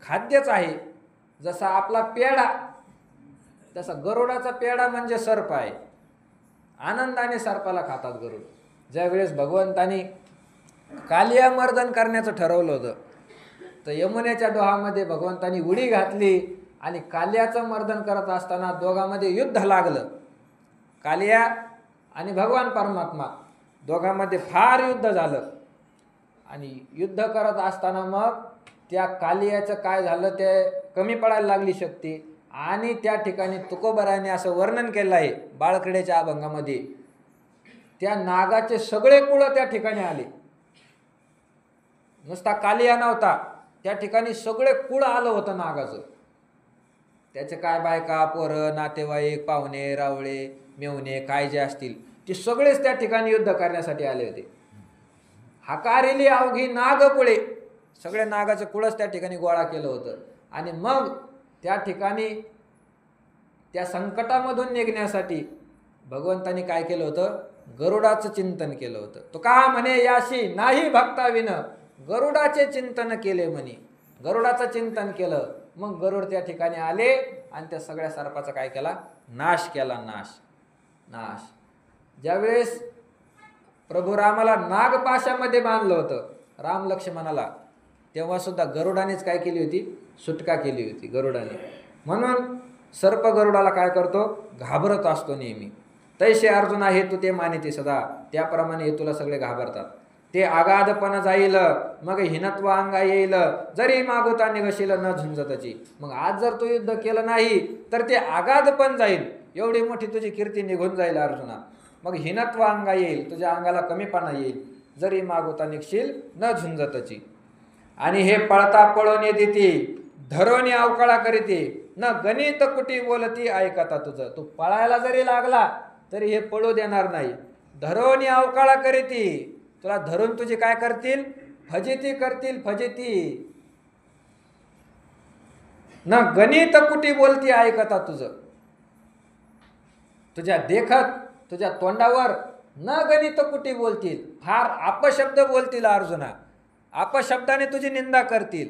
खाद्यच आहे. जसा आपला पेढा, तसा गरुडाचा पेढा म्हणजे सर्प आहे. आनंदाने सर्पाला खातात गरुड. ज्यावेळेस भगवंतानी कालिया मर्दन करण्याचं ठरवलं होतं तर यमुनेच्या डोहामध्ये भगवंतानी उडी घातली आणि कालियाचं मर्दन करत असताना दोघांमध्ये युद्ध लागलं. कालिया आणि भगवान परमात्मा दोघांमध्ये फार युद्ध झालं. आणि युद्ध करत असताना मग त्या कालियाचं काय झालं, ते कमी पडायला लागली शक्ती. आणि त्या ठिकाणी तुकोबराने असं वर्णन केलं आहे बाळक्रीडेच्या अभंगामध्ये, त्या नागाचे सगळे कुळ त्या ठिकाणी आले. नुसता कालिया नव्हता, त्या ठिकाणी सगळे कुळ आलं होतं नागाचं. त्याचे काय बायका, पोरं, नातेवाईक, पाहुणे, रावळे, मेवणे काय जे असतील ते सगळेच त्या ठिकाणी युद्ध करण्यासाठी आले होते. हाकारिली अवघी नागकुळे, सगळे नागाचं कुळच त्या ठिकाणी गोळा केलं होतं. आणि मग त्या ठिकाणी त्या संकटामधून निघण्यासाठी भगवंतानी काय केलं होतं, गरुडाचं चिंतन केलं होतं. तो का म्हणे याशी नाही भक्ताविन, गरुडाचे चिंतन केले म्हणे. गरुडाचं चिंतन केलं, मग गरुड त्या ठिकाणी आले आणि त्या सगळ्या सर्पाचा काय केला, नाश केला. नाश. ज्यावेळेस प्रभू रामाला नागपाशामध्ये बांधलं होतं राम लक्ष्मणाला, तेव्हा सुद्धा गरुडानेच काय केली होती, सुटका केली होती गरुडाने. म्हणून सर्प गरुडाला काय करतो, घाबरत असतो नेहमी. तैसे अर्जुन आहे तू ते मानिती सदा, त्याप्रमाणे हे तुला सगळे घाबरतात. ते आगाधपण जाईल मग हिनत्व अंगा येईल, जरी मागोता निघशील न झुंजतची. मग आज जर तू युद्ध केलं नाही तर ते आगाधपण जाईल, एवढी मोठी तुझी कीर्ती निघून जाईल अर्जुना. मग हिनत्व अंगा येईल, तुझ्या अंगाला कमीपणा येईल, जरी मागोता निघशील न झुंजतची. आणि हे पळता पळून येते धरोनी अवकाळा करीते न गणित कुटी बोलती ऐकता तुझं. तू पळायला जरी लागला तरी हे पळू देणार नाही. धरोनी अवकाळा करीती, तुला धरून तुझी काय करतील, फजिती करतील, फजिती. न गणित कुटी बोलती ऐकता तुझं. तुझ्या देखत तुझ्या तोंडावर न गणित कुटी बोलतील, फार अपशब्द बोलतील अर्जुना. अपशब्दाने तुझी निंदा करतील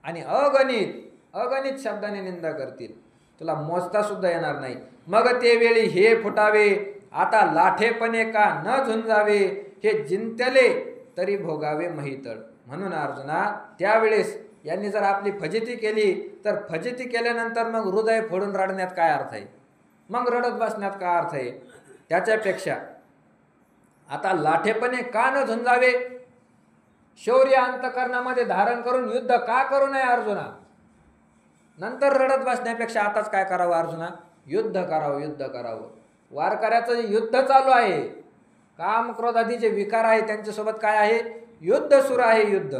आणि अगणित शब्दाने निंदा करतील. तुला मोजता सुद्धा येणार नाही. मग ते वेळी हे फुटावे आता लाठेपणे का न झुंजावे, हे जिंतले तरी भोगावे महितळ. म्हणून अर्जुना त्यावेळेस यांनी जर आपली फजिती केली तर फजिती केल्यानंतर मग हृदय फोडून रडण्यात काय अर्थ आहे, मग रडत बसण्यात काय अर्थ आहे. त्याच्यापेक्षा आता लाठेपणे का न झुंजावे, शौर्य अंतकरणामध्ये धारण करून युद्ध का करू नये अर्जुना. नंतर रडत बसण्यापेक्षा आताच काय करावं अर्जुना, युद्ध करावं, युद्ध करावं. वारकऱ्याचं युद्ध चालू आहे, काम क्रोध आदी जे विकार आहे त्यांच्यासोबत काय आहे, युद्ध सुरू आहे, युद्ध.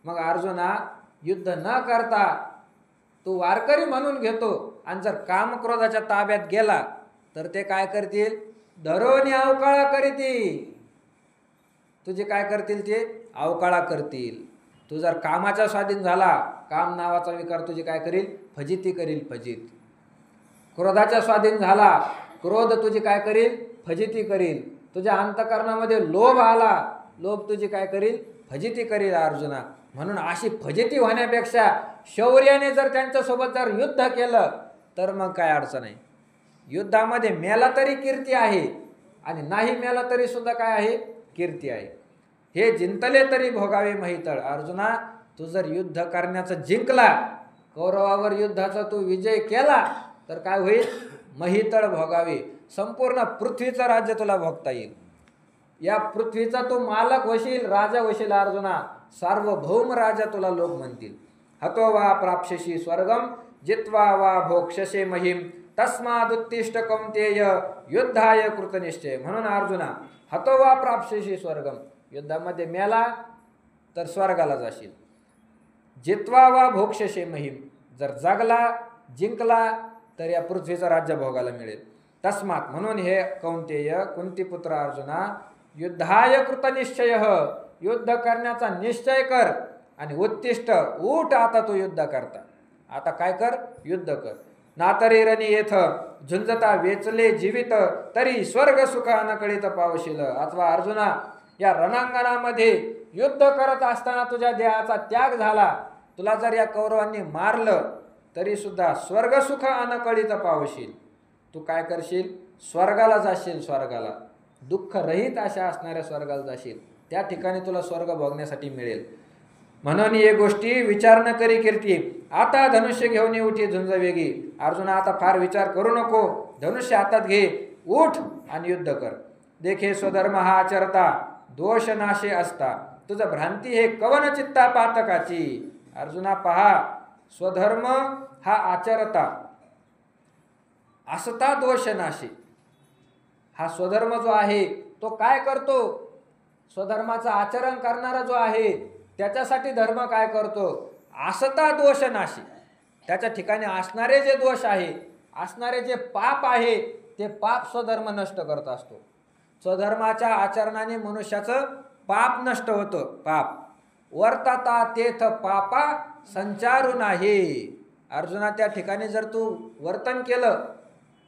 मग अर्जुना युद्ध न करता तू वारकरी म्हणून घेतो आणि जर काम क्रोधाच्या ताब्यात गेला तर ते काय करतील, धरोनी अवकाळा करीतील. तुझे काय करतील, ते अवकाळा करतील. तू जर कामाच्या स्वाधीन झाला, काम नावाचा विकार तुझी काय करील, फजिती करील, फजित. क्रोधाच्या स्वाधीन झाला, क्रोध तुझी काय करील, फजिती करील. तुझ्या अंतकरणामध्ये लोभ आला, लोभ तुझी काय करील, फजिती करील अर्जुना. म्हणून अशी फजिती होण्यापेक्षा शौर्याने जर त्यांच्यासोबत जर युद्ध केलं तर मग काय अडचण आहे. युद्धामध्ये मेला तरी कीर्ती आहे आणि नाही मेला तरी सुद्धा काय आहे, कीर्ती आहे. हे जिंतले तरी भोगावे महितळ. अर्जुना तू जर युद्ध करण्याचं जिंकला, कौरवावर युद्धाचा तू विजय केला तर काय होईल, महितळ भोगावे. संपूर्ण पृथ्वीचं राज्य तुला भोगता येईल. या पृथ्वीचा तू मालक होशील, राजा होशील अर्जुना. सार्वभौम राजा तुला लोक म्हणतील. हतो वा प्राप्स्यसि स्वर्गम जित्वा वा भोक्ष्यसे महिम तस्मादुत्तिष्ठ कौन्तेय युद्धाय कृतनिश्चय. म्हणून अर्जुना हतो वा प्राप्स्यसि स्वर्गम, युद्धामध्ये मेला तर स्वर्गाला जाशील. जित्वा वा भोक्ष्यसे महिम, जर जगला जिंकला तर या पृथ्वीचं राज्य भोगायला मिळेल. तस्मात म्हणून हे कौन्तेय कुंतीपुत्र अर्जुना, युद्धाय कृतनिश्चय, युद्ध करण्याचा निश्चय कर आणि उत्तिष्ठ उठ, आता तू युद्ध करता. आता काय कर, युद्ध कर. नातरी रणी येथ झुंजता वेचले जीवित तरी स्वर्ग सुख अनकळीत पावशील. अथवा अर्जुना या रणांगणामध्ये युद्ध करत असताना तुझ्या देहाचा त्याग झाला, तुला जर या कौरवांनी मारलं तरी सुद्धा स्वर्ग सुख अनकळीत पावशील. तू काय करशील, स्वर्गाला जाशील, स्वर्गाला दुःख रहित अशा असणाऱ्या स्वर्गाला जाशील. त्या ठिकाणी तुला स्वर्ग भोगण्यासाठी मिळेल. म्हणून ये गोष्टी विचार न करी कीर्ती, आता धनुष्य घेऊन उठी झुंज वेगी. अर्जुना आता फार विचार करू नको, धनुष्य हातात घे, उठ आणि युद्ध कर. देखे स्वधर्म हा आचरता दोष नाशे असता, तुझं भ्रांती हे कवन चित्ता पातकाची. अर्जुना पहा, स्वधर्म हा आचरता असता दोष नाशे. हा स्वधर्म जो आहे तो काय करतो, स्वधर्माचं आचरण करणारा जो आहे त्याच्यासाठी धर्म काय करतो, असता दोष नाशी. त्याच्या ठिकाणी असणारे जे दोष आहे, असणारे जे पाप आहे ते पाप स्वधर्म नष्ट करत असतो. स्वधर्माच्या आचरणाने मनुष्याचं पाप नष्ट होतं. पाप वर्तता तेथ पापा संचारू नाही. अर्जुना त्या ठिकाणी जर तू वर्तन केलं,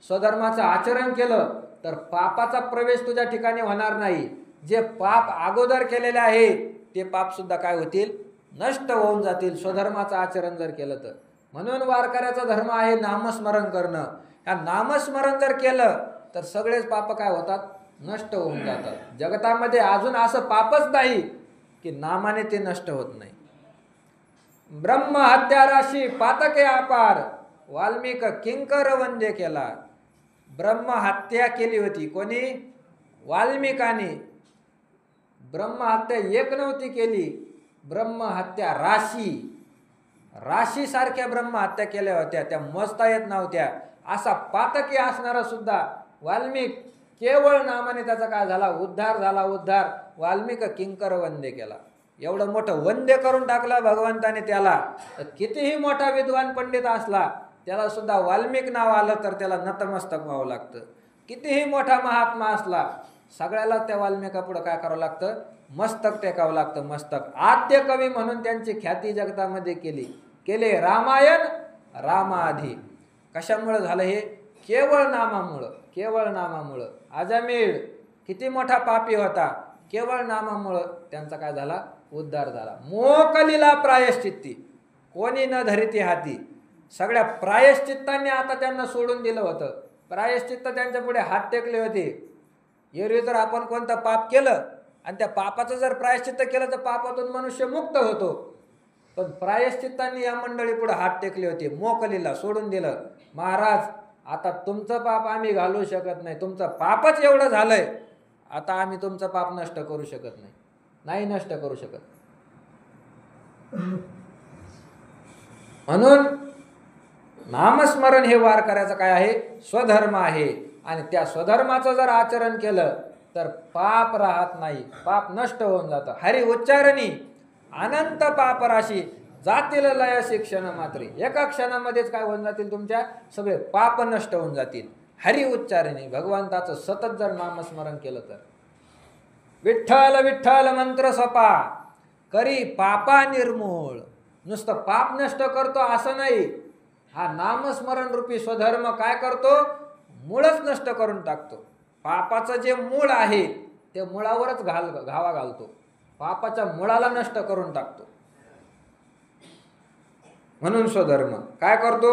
स्वधर्माचं आचरण केलं तर पापाचा प्रवेश तुझ्या ठिकाणी होणार नाही. जे पाप अगोदर केलेले आहे ते पाप सुद्धा काय होतील, नष्ट होऊन जातील, स्वधर्माचं आचरण जर केलं तर. म्हणून वारकऱ्याचा धर्म आहे नामस्मरण करणं. या नामस्मरण जर केलं तर सगळेच पाप काय होतात, नष्ट होऊन जातात. जगतामध्ये अजून असं पापच नाही की नामाने ते नष्ट होत नाही. ब्रह्म हत्या राशी पातके अपार, वाल्मिक किंकर वंदे केला. ब्रह्म हत्या केली होती कोणी, वाल्मिकाने. ब्रह्म हत्या एक नव्हती केली, ब्रह्म हत्या राशी, राशी सारख्या ब्रह्म हत्या केल्या होत्या, त्या मोजता येत नव्हत्या. असा पातकी असणारा सुद्धा वाल्मिक, केवळ नामाने त्याचा काय झाला, उद्धार झाला, उद्धार. वाल्मिक किंकर वंदे केला. एवढं मोठं वंद्य करून टाकलं भगवंताने त्याला. तर कितीही मोठा विद्वान पंडित असला त्याला सुद्धा वाल्मिक नाव आलं तर त्याला नतमस्तक व्हावं लागतं. कितीही मोठा महात्मा असला सगळ्याला त्या वाल्मिकापुढं काय करावं लागतं, मस्तक टेकावं लागतं. मस्तक आद्य कवी म्हणून त्यांची ख्याती जगतामध्ये केले रामायण रामाआधी. कशामुळं झालं हे? केवळ नामामुळं. केवळ नामामुळं. अजमेळ किती मोठा पापी होता, केवळ नामामुळं त्यांचा काय झाला, उद्धार झाला. मोकलीला प्रायश्चित्ती कोणी न धरिती हाती. सगळ्या प्रायश्चित्तांनी आता त्यांना सोडून दिलं होतं. प्रायश्चित्त त्यांच्या पुढे हात टेकले होते. एरवी जर आपण कोणतं पाप केलं आणि त्या पापाचं जर प्रायश्चित्त केलं तर पापातून मनुष्य मुक्त होतो. पण प्रायश्चित्तांनी या मंडळी पुढे हात टेकले होते. मोकलीला सोडून दिलं. महाराज आता तुमचं पाप आम्ही घालू शकत नाही, तुमचं पापच एवढं झालंय, आता आम्ही तुमचं पाप नष्ट करू शकत नाही. नाही नष्ट करू शकत. म्हणून नामस्मरण हे वार करायचं काय आहे, स्वधर्म आहे. आणि त्या स्वधर्माचं जर आचरण केलं तर पाप राहत नाही, पाप नष्ट होऊन जातं. हरी उच्चारणी अनंत पापराशी जातील लय शिक्षण मात्रे. एका क्षणामध्येच काय होऊन जातील, तुमच्या सगळे पाप नष्ट होऊन जातील. हरी उच्चारणी भगवंताचं सतत जर नामस्मरण केलं तर. विठ्ठल विठ्ठल मंत्र सपा करी पापा निर्मूळ. नुसतं पाप नष्ट करतो असं नाही, हा नामस्मरण रूपी स्वधर्म काय करतो, मूळच नष्ट करून टाकतो. पापाचं जे मूळ आहे ते मुळावरच घावा घालतो. पापाच्या मुळाला नष्ट करून टाकतो. म्हणून स्वधर्म काय करतो,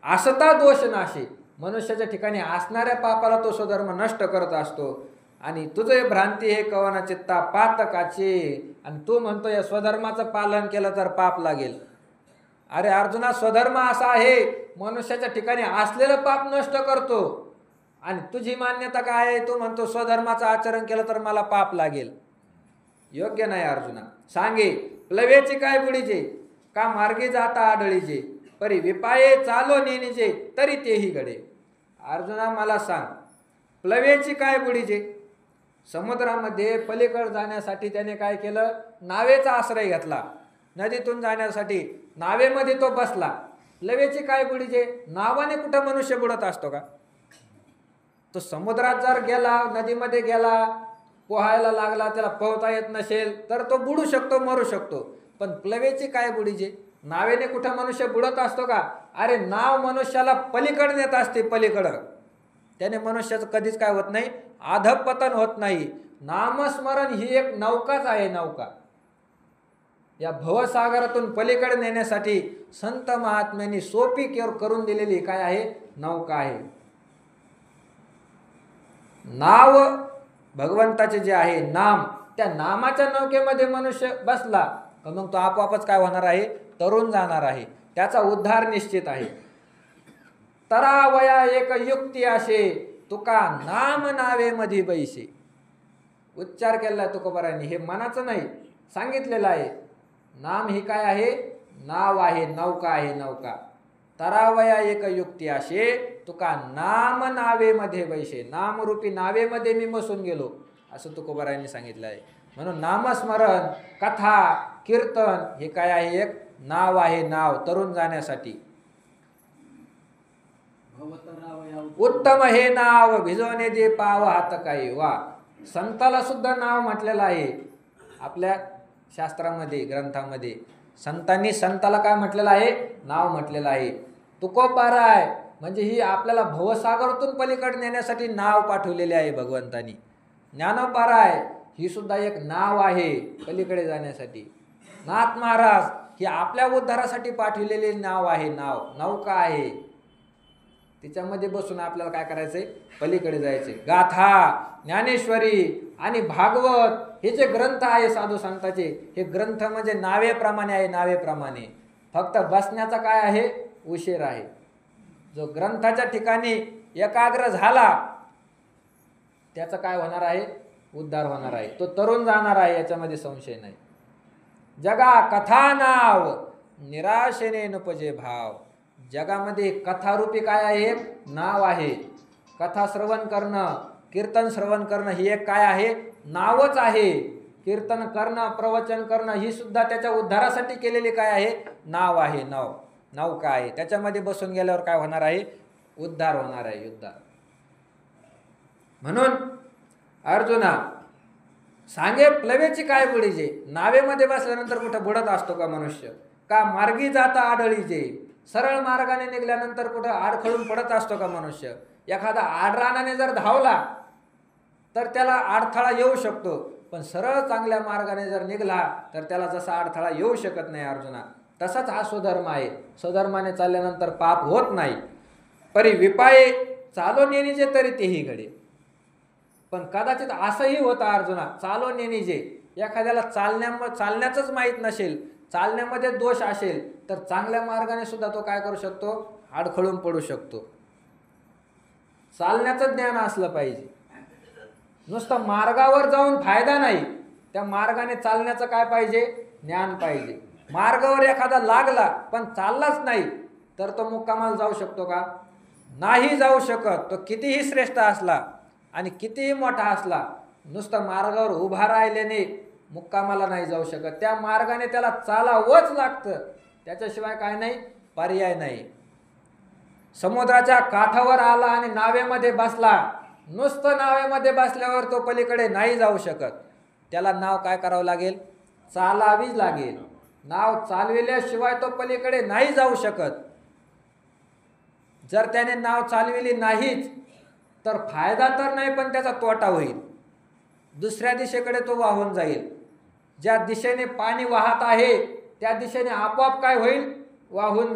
असता दोष नाशी. मनुष्याच्या ठिकाणी असणाऱ्या पापाला तो स्वधर्म नष्ट करत असतो. आणि तुझे भ्रांती हे कवना चित्ता पातकाचे. आणि तू म्हणतो या स्वधर्माचं पालन केलं तर पाप लागेल. अरे अर्जुना, स्वधर्म असा आहे मनुष्याच्या ठिकाणी असलेलं पाप नष्ट करतो. आणि तुझी मान्यता काय आहे, तू म्हणतो स्वधर्माचं आचरण केलं तर मला पाप लागेल. योग्य नाही अर्जुना. सांगे प्लवेची काय बुडीचे, का मार्गे जाता आढळीचे, परी विपाये चालो नेणीचे, तरी तेही घडे. अर्जुना मला सांग, प्लवेची काय बुडीचे. समुद्रामध्ये पलीकडे जाण्यासाठी त्याने काय केलं, नावेचा आश्रय घेतला. नदीतून जाण्यासाठी नावेमध्ये तो बसला. प्लवेची काय बुडीचे, नावाने कुठं मनुष्य बुडत असतो का. तो समुद्रात जर गेला, नदीमध्ये गेला, पोहायला लागला, त्याला पोहता येत नसेल तर तो बुडू शकतो, मरू शकतो. पण प्लवेची काय बुडीचे, नावेने कुठं मनुष्य बुडत असतो का. अरे नाव मनुष्याला पलीकडे नेत असते, पलीकडं. त्याने मनुष्याचं कधीच काय होत नाही, अधपतन होत नाही. नामस्मरण ही एक नौकाच आहे, नौका. या भवसागरातून पलीकडे नेण्यासाठी संत महात्म्यांनी सोपी करून दिलेली काय आहे, नौका आहे. नाव भगवंताचे जे आहे नाम, त्या नामाच्या नौकेमध्ये मनुष्य बसला तर मग तो आपोआपच काय होणार आहे, तरुण जाणार आहे. त्याचा उद्धार निश्चित आहे. तरावया एक युक्ती असे तुका नाम नावे मध्ये बैसे. उच्चार केला तुकोबारांनी, हे मनाचं नाही सांगितलेलं आहे. नाम ही काय आहे, नाव आहे, नौका आहे, नौका. तरावया एक युक्ती असे तुका नाम नावेमध्ये बैसे. नामरूपी नावेमध्ये मी बसून गेलो असं तुकोबारांनी सांगितलं आहे. म्हणून नामस्मरण, कथा, कीर्तन हे काय आहे, एक नाव आहे, नाव तरुण जाण्यासाठी. उत्तम हे नाव भिजवणे दे पाव हात काही. वा, संताला सुद्धा नाव म्हटलेलं आहे आपल्या शास्त्रामध्ये, ग्रंथामध्ये. संतांनी संताला काय म्हटलेलं आहे, नाव म्हटलेलं आहे. तुकोबाराय म्हणजे ही आपल्याला भवसागरातून पलीकडे नेण्यासाठी नाव पाठवलेले आहे भगवंतानी. ज्ञानोबाराय ही सुद्धा एक नाव आहे पलीकडे जाण्यासाठी. नाथ महाराज ही आपल्या उद्धारासाठी पाठवलेले नाव आहे, नाव नौका आहे. तिच्यामध्ये बसून आपल्याला काय करायचंय, पलीकडे जायचे. गाथा, ज्ञानेश्वरी आणि भागवत हे जे ग्रंथ आहे साधू संतांचे, हे ग्रंथ म्हणजे नावेप्रमाणे आहे, नावेप्रमाणे. फक्त बसण्याचा काय आहे, उशीर आहे. जो ग्रंथाच्या ठिकाणी एकाग्र झाला त्याचा काय होणार आहे, उद्धार होणार आहे. तो तरुण जाणार आहे, याच्यामध्ये संशय नाही. जगा कथा नाव निराशेने नुपजे भाव. जगामध्ये कथारूपी काय आहे, नाव आहे. कथा श्रवण करणं, कीर्तन श्रवण करणं ही एक काय आहे, नावच आहे. कीर्तन करणं, प्रवचन करणं ही सुद्धा त्याच्या उद्धारासाठी केलेली काय आहे? नाव आहे. नाव काय आहे? त्याच्यामध्ये बसून गेल्यावर काय होणार आहे? उद्धार होणार आहे, उद्धार. म्हणून अर्जुना सांगे प्लवेची काय बुडीजे. नावेमध्ये बसल्यानंतर कुठं बुडत असतो का मनुष्य? का मार्गी जाता आढळीजे. सरळ मार्गाने निघाल्यानंतर कुठं आडखळून पडत असतो का मनुष्य? एखादा आडरानाने जर धावला तर त्याला अडथळा येऊ शकतो, पण सरळ चांगल्या मार्गाने जर निघाला तर त्याला जसा अडथळा येऊ शकत नाही अर्जुना. तसाच हा स्वधर्म आहे. स्वधर्माने चालल्यानंतर पाप होत नाही. परी विपाये चालो नेनिजे तरी तेही घडे. पण कदाचित असंही होतं अर्जुना, चालो नेनिजे, एखाद्याला चालण्याचंच माहीत नसेल, चालण्यामध्ये दोष असेल तर चांगल्या मार्गाने सुद्धा तो काय करू शकतो? अडखळून पडू शकतो. चालण्याचं ज्ञान असलं पाहिजे. नुसतं मार्गावर जाऊन फायदा नाही, त्या मार्गाने चालण्याचं काय पाहिजे? ज्ञान पाहिजे. मार्गावर एखादा लागला पण चाललाच नाही तर तो मुक्कामाला जाऊ शकतो का? नाही जाऊ शकत. तो कितीही श्रेष्ठ असला आणि कितीही मोठा असला, नुसतं मार्गावर उभा राहिल्याने मुक्कामाला नाही जाऊ शकत. त्या मार्गाने त्याला चालावंच लागतं. त्याच्याशिवाय काय नाही, पर्याय नाही. समुद्राच्या काठावर आला आणि नावेमध्ये बसला, नुसतं नावेमध्ये बसल्यावर तो पलीकडे नाही जाऊ शकत. त्याला नाव काय करावं लागेल? चालावीच लागेल. नाव चालविल्याशिवाय तो पलीकडे नाही जाऊ शकत. जर त्याने नाव चालविली नाहीच तर फायदा तर नाही, पण त्याचा तोटा होईल. दुसऱ्या दिशेकडे तो वाहून जाईल. ज्या दिशेने पाणी वाहत आहे त्या दिशेने आपोआप काय होईल? वाहून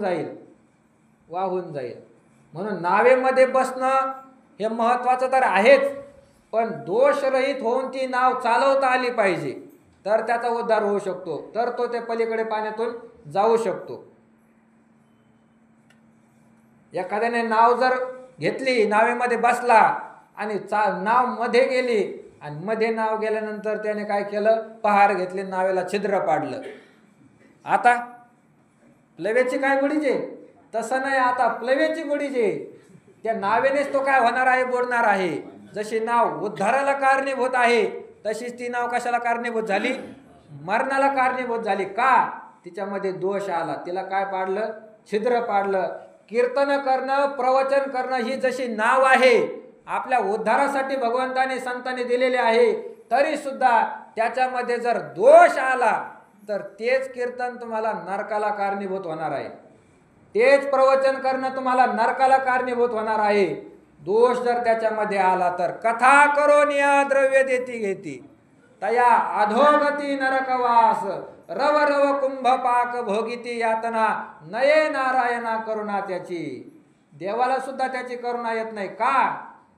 जाईल. म्हणून नावेमध्ये बसणं हे महत्त्वाचं तर आहेच, पण दोषरहित होऊन ती नाव चालवता आली पाहिजे, तर त्याचा उद्धार होऊ शकतो, तर तो त्या पलीकडे पाण्यातून जाऊ शकतो. एखाद्याने नाव जर घेतली, नावेमध्ये बसला आणि नाव मध्ये गेली आणि मध्ये नाव गेल्यानंतर त्याने काय केलं? पहार घेतले, नावेला छिद्र पाडलं. आता प्लवेची काय बुडीजे? तसं नाही, आता प्लवेची बुडीजे. त्या नावेनेच तो काय होणार आहे? बुडणार आहे. जशी नाव उद्धाराला कारणीभूत आहे तशीच ती नाव कशाला कारणीभूत झाली? मरणाला कारणीभूत झाली. का? तिच्यामध्ये दोष आला, तिला काय पाडलं? छिद्र पाडलं. कीर्तन करणं, प्रवचन करणं ही जशी नाव आहे, आपल्या उद्धारासाठी भगवंताने संतांनी दिलेले आहे, तरी सुद्धा त्याच्यामध्ये जर दोष आला तर तेच कीर्तन तुम्हाला नरकाला कारणीभूत होणार आहे. तेच प्रवचन करणं तुम्हाला नरकाला कारणीभूत होणार आहे. दोष जर त्याच्यामध्ये आला तर कथा करो निया द्रव्य देती घेती तया अधोगती नरकवास रव रव कुंभ पाक भोगिती यातना नये नारायणा करुणा त्याची. देवाला सुद्धा त्याची करुणा येत नाही. का?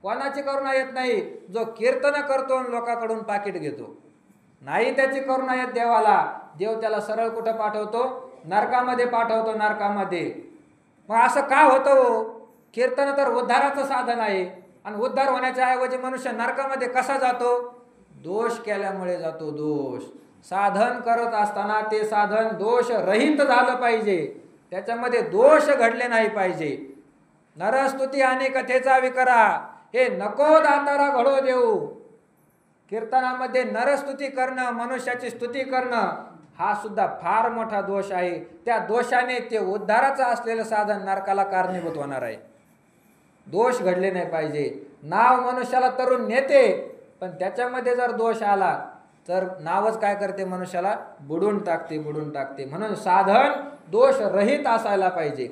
कोणाची करुणा येत नाही? जो कीर्तन करतो आणि लोकांकडून पाकिट घेतो, नाही त्याची करुणा येत देवाला. देव त्याला सरळ कुठं पाठवतो? नरकामध्ये पाठवतो, नरकामध्ये. मग असं का होतं? कीर्तन तर उद्धाराचं साधन आहे, आणि उद्धार होण्याच्या ऐवजी मनुष्य नरकामध्ये कसा जातो? दोष केल्यामुळे जातो. दोष साधन करत असताना ते साधन दोष रहित झालं पाहिजे, त्याच्यामध्ये दोष घडले नाही पाहिजे. नरस्तुती आणि कथेचा विकरा हे नको दातारा घडो देऊ. कीर्तनामध्ये नरस्तुती करणं, मनुष्याची स्तुती करणं हा सुद्धा फार मोठा दोष आहे. त्या दोषाने ते उद्धाराचं असलेलं साधन नरकाला कारणीभूत होणार आहे. दोष घडले नाही पाहिजे. नाव मनुष्याला तरुण नेते, पण त्याच्यामध्ये जर दोष आला तर नावच काय करते? मनुष्याला बुडून टाकते. म्हणून साधन दोष रहित असायला पाहिजे.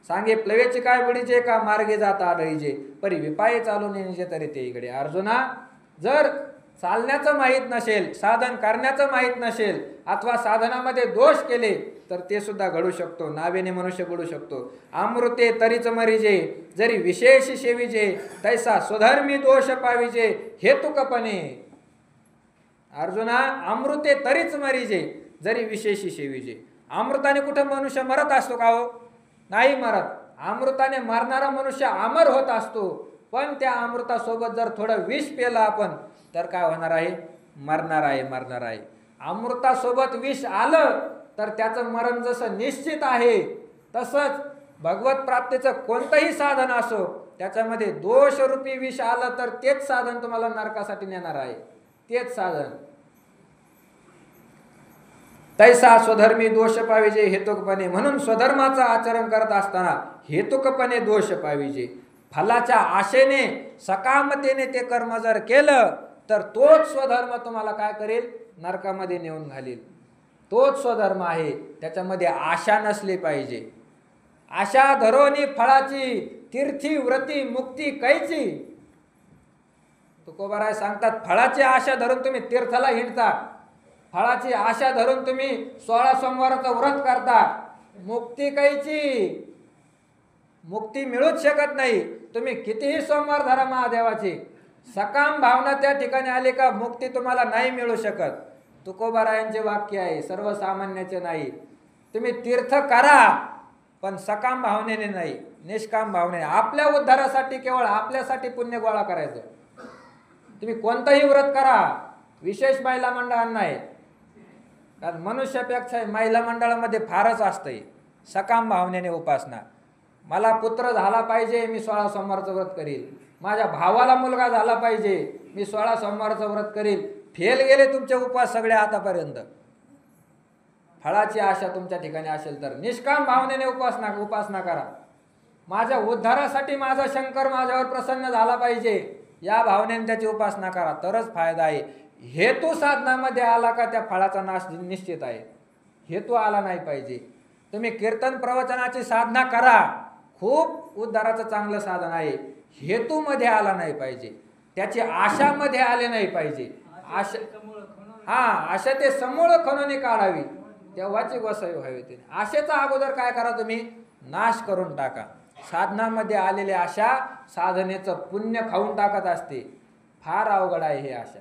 सांगे प्लवेची काय बुडीचे, का मार्गे जाता आढळीजे, परी विपाये चालून येण्याचे तरी ते इकडे. अर्जुना, जर चालण्याचं माहीत नसेल, साधन करण्याचं माहीत नसेल, अथवा साधनामध्ये दोष केले तर ते सुद्धा घडू शकतो. नावेने मनुष्य बुडू शकतो. अमृते तरीच मरीजे जरी विशेष सेविजे तैसा स्वधर्मी दोष पाविजे हेतुकपणे. अर्जुना, अमृते तरीच मरीजे जरी विशेषी सेविजे. अमृताने कुठं मनुष्य मरत असतो का? हो, नाही मरत. अमृताने मरणारा मनुष्य अमर होत असतो, पण त्या अमृतासोबत जर थोडं विष पेलं आपण तर काय होणार आहे? मरणार आहे. अमृतासोबत विष आलं तर त्याचं मरण जसं निश्चित आहे, तसंच भगवत प्राप्तीचं कोणतंही साधन असो, त्याच्यामध्ये दोषरूपी विष आलं तर तेच साधन तुम्हाला नरकासाठी नेणार आहे. तेच साधन. तैसा स्वधर्मी दोष पाहिजे हेतुकपणे, म्हणून स्वधर्माचं आचरण करत असताना हेतुकपणे दोष पाहिजे. फलाच्या आशेने सकामतेने ते कर्म जर केलं तर तोच स्वधर्म तुम्हाला काय करेल, नरकामध्ये नेऊन घालील. तोच स्वधर्म आहे, त्याच्यामध्ये आशा नसली पाहिजे. आशा धरोनी फळाची तीर्थी व्रती मुक्ती कैची. तुकोबाराय सांगतात, फळाची आशा धरून तुम्ही तीर्थाला हिंडता, फळाची आशा धरून तुम्ही 16 सोमवाराचं व्रत करता, मुक्ती कैची. मुक्ती मिळूच शकत नाही. तुम्ही कितीही सोमवार धरा महादेवाची, सकाम भावना त्या ठिकाणी आली का मुक्ती तुम्हाला नाही मिळू शकत. तुकोबारायांचे वाक्य आहे, सर्वसामान्याचे नाही. तुम्ही तीर्थ करा पण सकाम भावनेने नाही, निष्काम भावनेने. आपल्या उद्धारासाठी, केवळ आपल्यासाठी पुण्य गोळा करायचं. तुम्ही कोणतंही व्रत करा, विशेष महिला मंडळांना आहे, कारण मनुष्यापेक्षा महिला मंडळामध्ये फारच असतंय सकाम भावनेने उपासना. मला पुत्र झाला पाहिजे, मी 16 सोमवारचं व्रत करील. माझ्या भावाला मुलगा झाला पाहिजे, मी 16 सोमवारचं व्रत करील. फेल गेले तुमचे उपास सगळे आतापर्यंत. फळाची आशा तुमच्या ठिकाणी असेल तर निष्काम भावनेने उपासना करा. माझ्या उद्धारासाठी माझा शंकर माझ्यावर प्रसन्न झाला पाहिजे, या भावनेने त्याची उपासना करा, तरच फायदा आहे. हेतू साधनामध्ये आला का त्या फळाचा नाश निश्चित आहे. हेतू आला नाही पाहिजे. तुम्ही कीर्तन प्रवचनाची साधना करा, खूप उद्धाराचं चांगलं साधन आहे. हेतूमध्ये आला नाही पाहिजे, त्याची आशामध्ये आले नाही पाहिजे. आशा ते समूळ खणून काढावी, तेव्हाची वसई व्हावी. ते आशेचा अगोदर काय करा, तुम्ही नाश करून टाका. साधनामध्ये आलेली आशा साधनेचं पुण्य खाऊन टाकत असते. फार अवघड आहे हे आशा.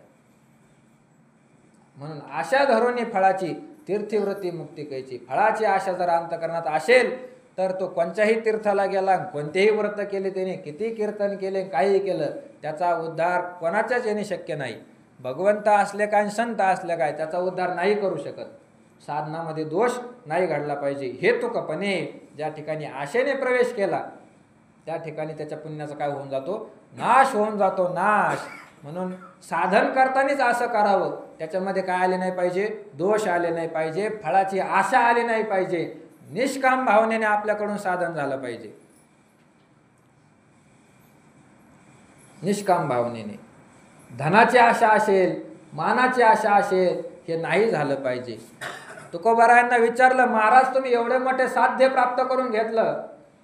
म्हणून आशा धरून फळाची तीर्थीव्रती मुक्ती कैची. फळाची आशा जर अंतकरणात असेल तर तो कोणत्याही तीर्थाला गेला, कोणतेही व्रत केले त्याने, किती कीर्तन केले, काही केलं, त्याचा उद्धार कोणाच्याच येणे शक्य नाही. भगवंत असले काय, संत असले काय, त्याचा उद्धार नाही करू शकत. साधनामध्ये दोष नाही घडला पाहिजे. हेतुकपणे ज्या ठिकाणी आशेने प्रवेश केला त्या ठिकाणी त्याच्या पुण्याचा काय होऊन जातो, नाश होऊन जातो, नाश. म्हणून साधन करतानाच असं करावं, त्याच्यामध्ये काय आले नाही पाहिजे, दोष आले नाही पाहिजे, फळाची आशा आली नाही पाहिजे. निष्काम भावनेने आपल्याकडून साधन झालं पाहिजे, निष्काम भावनेने. धनाची आशा असेल, मानाची आशा असेल, हे नाही झालं पाहिजे. तुकोबारायांना विचारलं, महाराज तुम्ही एवढे मोठे साध्य प्राप्त करून घेतलं,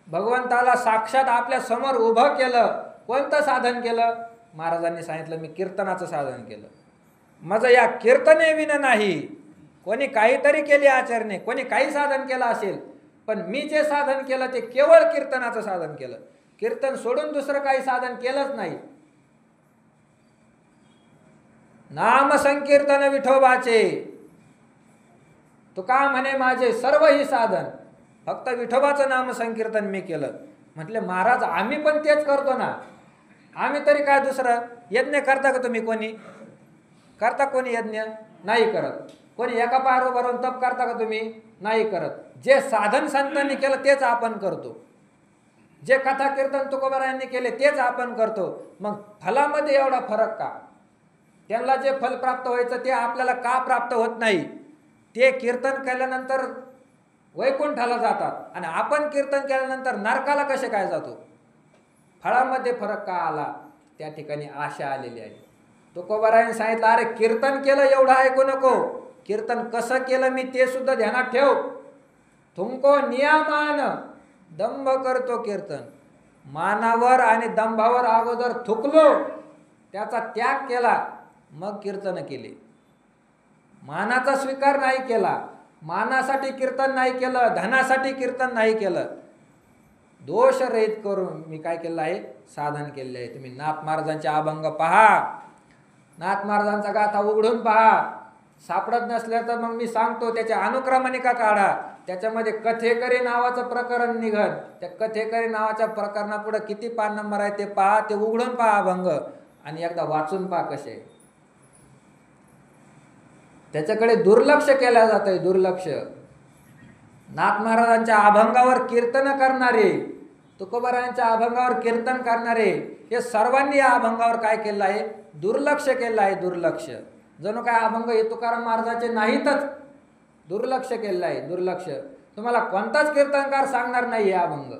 भगवंताला साक्षात आपल्या समोर उभं केलं, कोणतं साधन केलं? महाराजांनी सांगितलं, मी कीर्तनाचं साधन केलं. माझं या कीर्तने विना नाही. कोणी काहीतरी केले आचरणे, कोणी काही साधन केलं असेल, पण मी जे साधन केलं ते केवळ कीर्तनाचं साधन केलं. कीर्तन सोडून दुसरं काही साधन केलंच नाही. नाम संकीर्तन विठोबाचे, तुका म्हणे माझे सर्व ही साधन, फक्त विठोबाचं नाम संकीर्तन मी केलं. म्हटले महाराज आम्ही पण तेच करतो ना, आम्ही तरी काय दुसरं यज्ञ करता का तुम्ही? कोणी करता? कोणी यज्ञ नाही करत. कोणी एका पायावर उभं राहून तप करता का तुम्ही? नाही करत. जे साधन संतांनी केलं तेच आपण करतो, जे कथा कीर्तन तुकोबारायांनी केले तेच आपण करतो. मग फलामध्ये एवढा फरक का? त्यांना जे फल प्राप्त व्हायचं ते आपल्याला का प्राप्त होत नाही? ते कीर्तन केल्यानंतर वैकुंठाला जातात आणि आपण कीर्तन केल्यानंतर नरकाला कसे काय जातो? फळामध्ये फरक का आला? त्या ठिकाणी आशा आलेली आहे. तुकोबारायांनी सांगितलं, अरे कीर्तन केलं एवढं ऐकू नको, कीर्तन कसं केलं मी ते सुद्धा ध्यानात ठेव. तुमको नियमान दंभ करतो कीर्तन. मानावर आणि दंभावर अगोदर थुकलो, त्याचा त्याग केला, मग कीर्तन केले. मानाचा स्वीकार नाही केला, मानासाठी कीर्तन नाही केलं, धनासाठी कीर्तन नाही केलं, दोष रहित करून मी काय केलं आहे? साधन केले आहे. तुम्ही नाथ महाराजांचे अभंग पहा, नाथ महाराजांचा गाथा उघडून पहा. सापडत नसल्या तर मग मी सांगतो त्याच्या अनुक्रमणिका काढा, त्याच्यामध्ये कथेकरी नावाचं प्रकरण निघत. त्या कथेकरी नावाच्या प्रकरणापुढे किती पान नंबर आहे ते पहा, ते उघडून पहा अभंग आणि एकदा वाचून पहा कसे. त्याच्याकडे दुर्लक्ष केलं जातंय, दुर्लक्ष. नाथ महाराजांच्या अभंगावर कीर्तन करणारे, तुकोबारायांच्या अभंगावर कीर्तन करणारे, हे सर्वांनी या अभंगावर काय केलं आहे? दुर्लक्ष केलं आहे, दुर्लक्ष. जणू काय अभंग हे तुकाराम महाराजांचे नाहीतच. दुर्लक्ष केलेलं आहे, दुर्लक्ष. तुम्हाला कोणताच कीर्तनकार सांगणार नाही हे अभंग.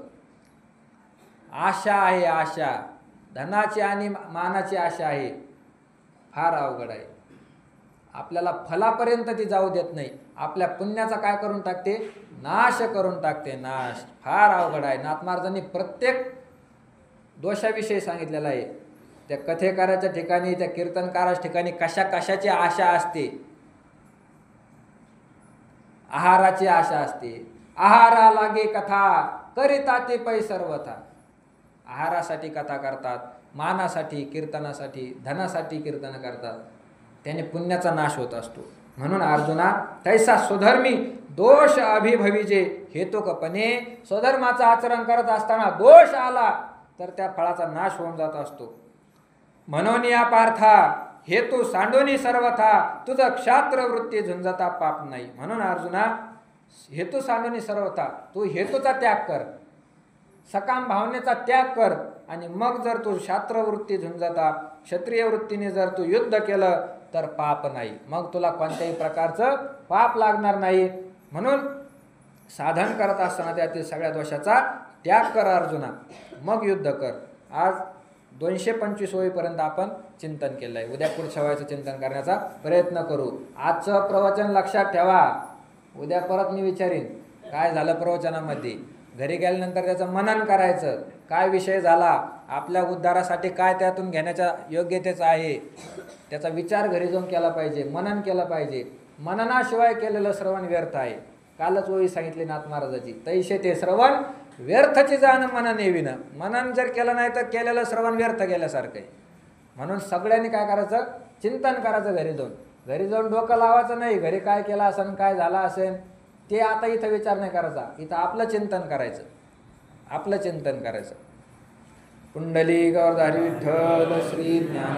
आशा आहे, आशा धनाची आणि मानाची आशा आहे, फार अवघड आहे. आपल्याला फलापर्यंत ती जाऊ देत नाही, आपल्या पुण्याचा काय करून टाकते, नाश करून टाकते, नाश. फार अवघड आहे. नाथ महाराजांनी प्रत्येक दोषाविषयी सांगितलेला आहे. त्या कथेकाराच्या ठिकाणी, त्या कीर्तनकाराच्या ठिकाणी कशा कशाची आशा असते. आहाराची आशा असते. आहारा लागे कथा करिता ते पै सर्वथा. आहारासाठी कथा करतात, मानासाठी, कीर्तनासाठी, धनासाठी कीर्तन करतात, त्याने पुण्याचा नाश होत असतो. म्हणून अर्जुना तैसा स्वधर्मी दोष अभिभविजे हेतुकपणे, स्वधर्माचं आचरण करत असताना दोष आला तर त्या फळाचा नाश होऊन जात असतो. म्हणून या पार्था हेतू सांडोनी सर्वथा, तुझं क्षात्र वृत्ती झुंजता पाप नाही. म्हणून अर्जुना हेतू सांडोनी सर्वथा, तू हेतूचा त्याग कर, सकाम भावनेचा त्याग कर, आणि मग जर तू क्षात्रवृत्ती झुंजता क्षत्रिय वृत्तीने जर तू युद्ध केलं तर पाप नाही, मग तुला कोणत्याही प्रकारचं पाप लागणार नाही. म्हणून साधन करत असताना त्यातील सगळ्या दोषाचा त्याग कर अर्जुना, मग युद्ध कर. आज 225 होईपर्यंत आपण चिंतन केलं आहे. उद्या पुढच्या वेळेचं चिंतन करण्याचा प्रयत्न करू. आजचं प्रवचन लक्षात ठेवा. उद्या परत मी विचारीन काय झालं प्रवचनामध्ये. घरी गेल्यानंतर त्याचं मनन करायचं, काय विषय झाला, आपल्या उद्धारासाठी काय त्यातून घेण्याच्या योग्यतेचं आहे, त्याचा विचार घरी जाऊन केला पाहिजे, मनन केलं पाहिजे. मननाशिवाय केलेलं श्रवण व्यर्थ आहे. कालच ओळी सांगितली नाथ महाराजाची, तैसे ते श्रवण व्यर्थची जाणं मनन येविनं. मनन जर केलं नाही तर केलेलं श्रवण व्यर्थ गेल्यासारखं आहे. म्हणून सगळ्यांनी काय करायचं, चिंतन करायचं घरी जाऊन. घरी जाऊन डोकं लावायचं नाही, घरी काय केलं असेल, काय झालं असेल ते आता इथं विचार नाही करायचा. इथं आपलं चिंतन करायचं, आपलं चिंतन करायचं. कुंडली गौरधारी विठ्ठल श्री ज्ञान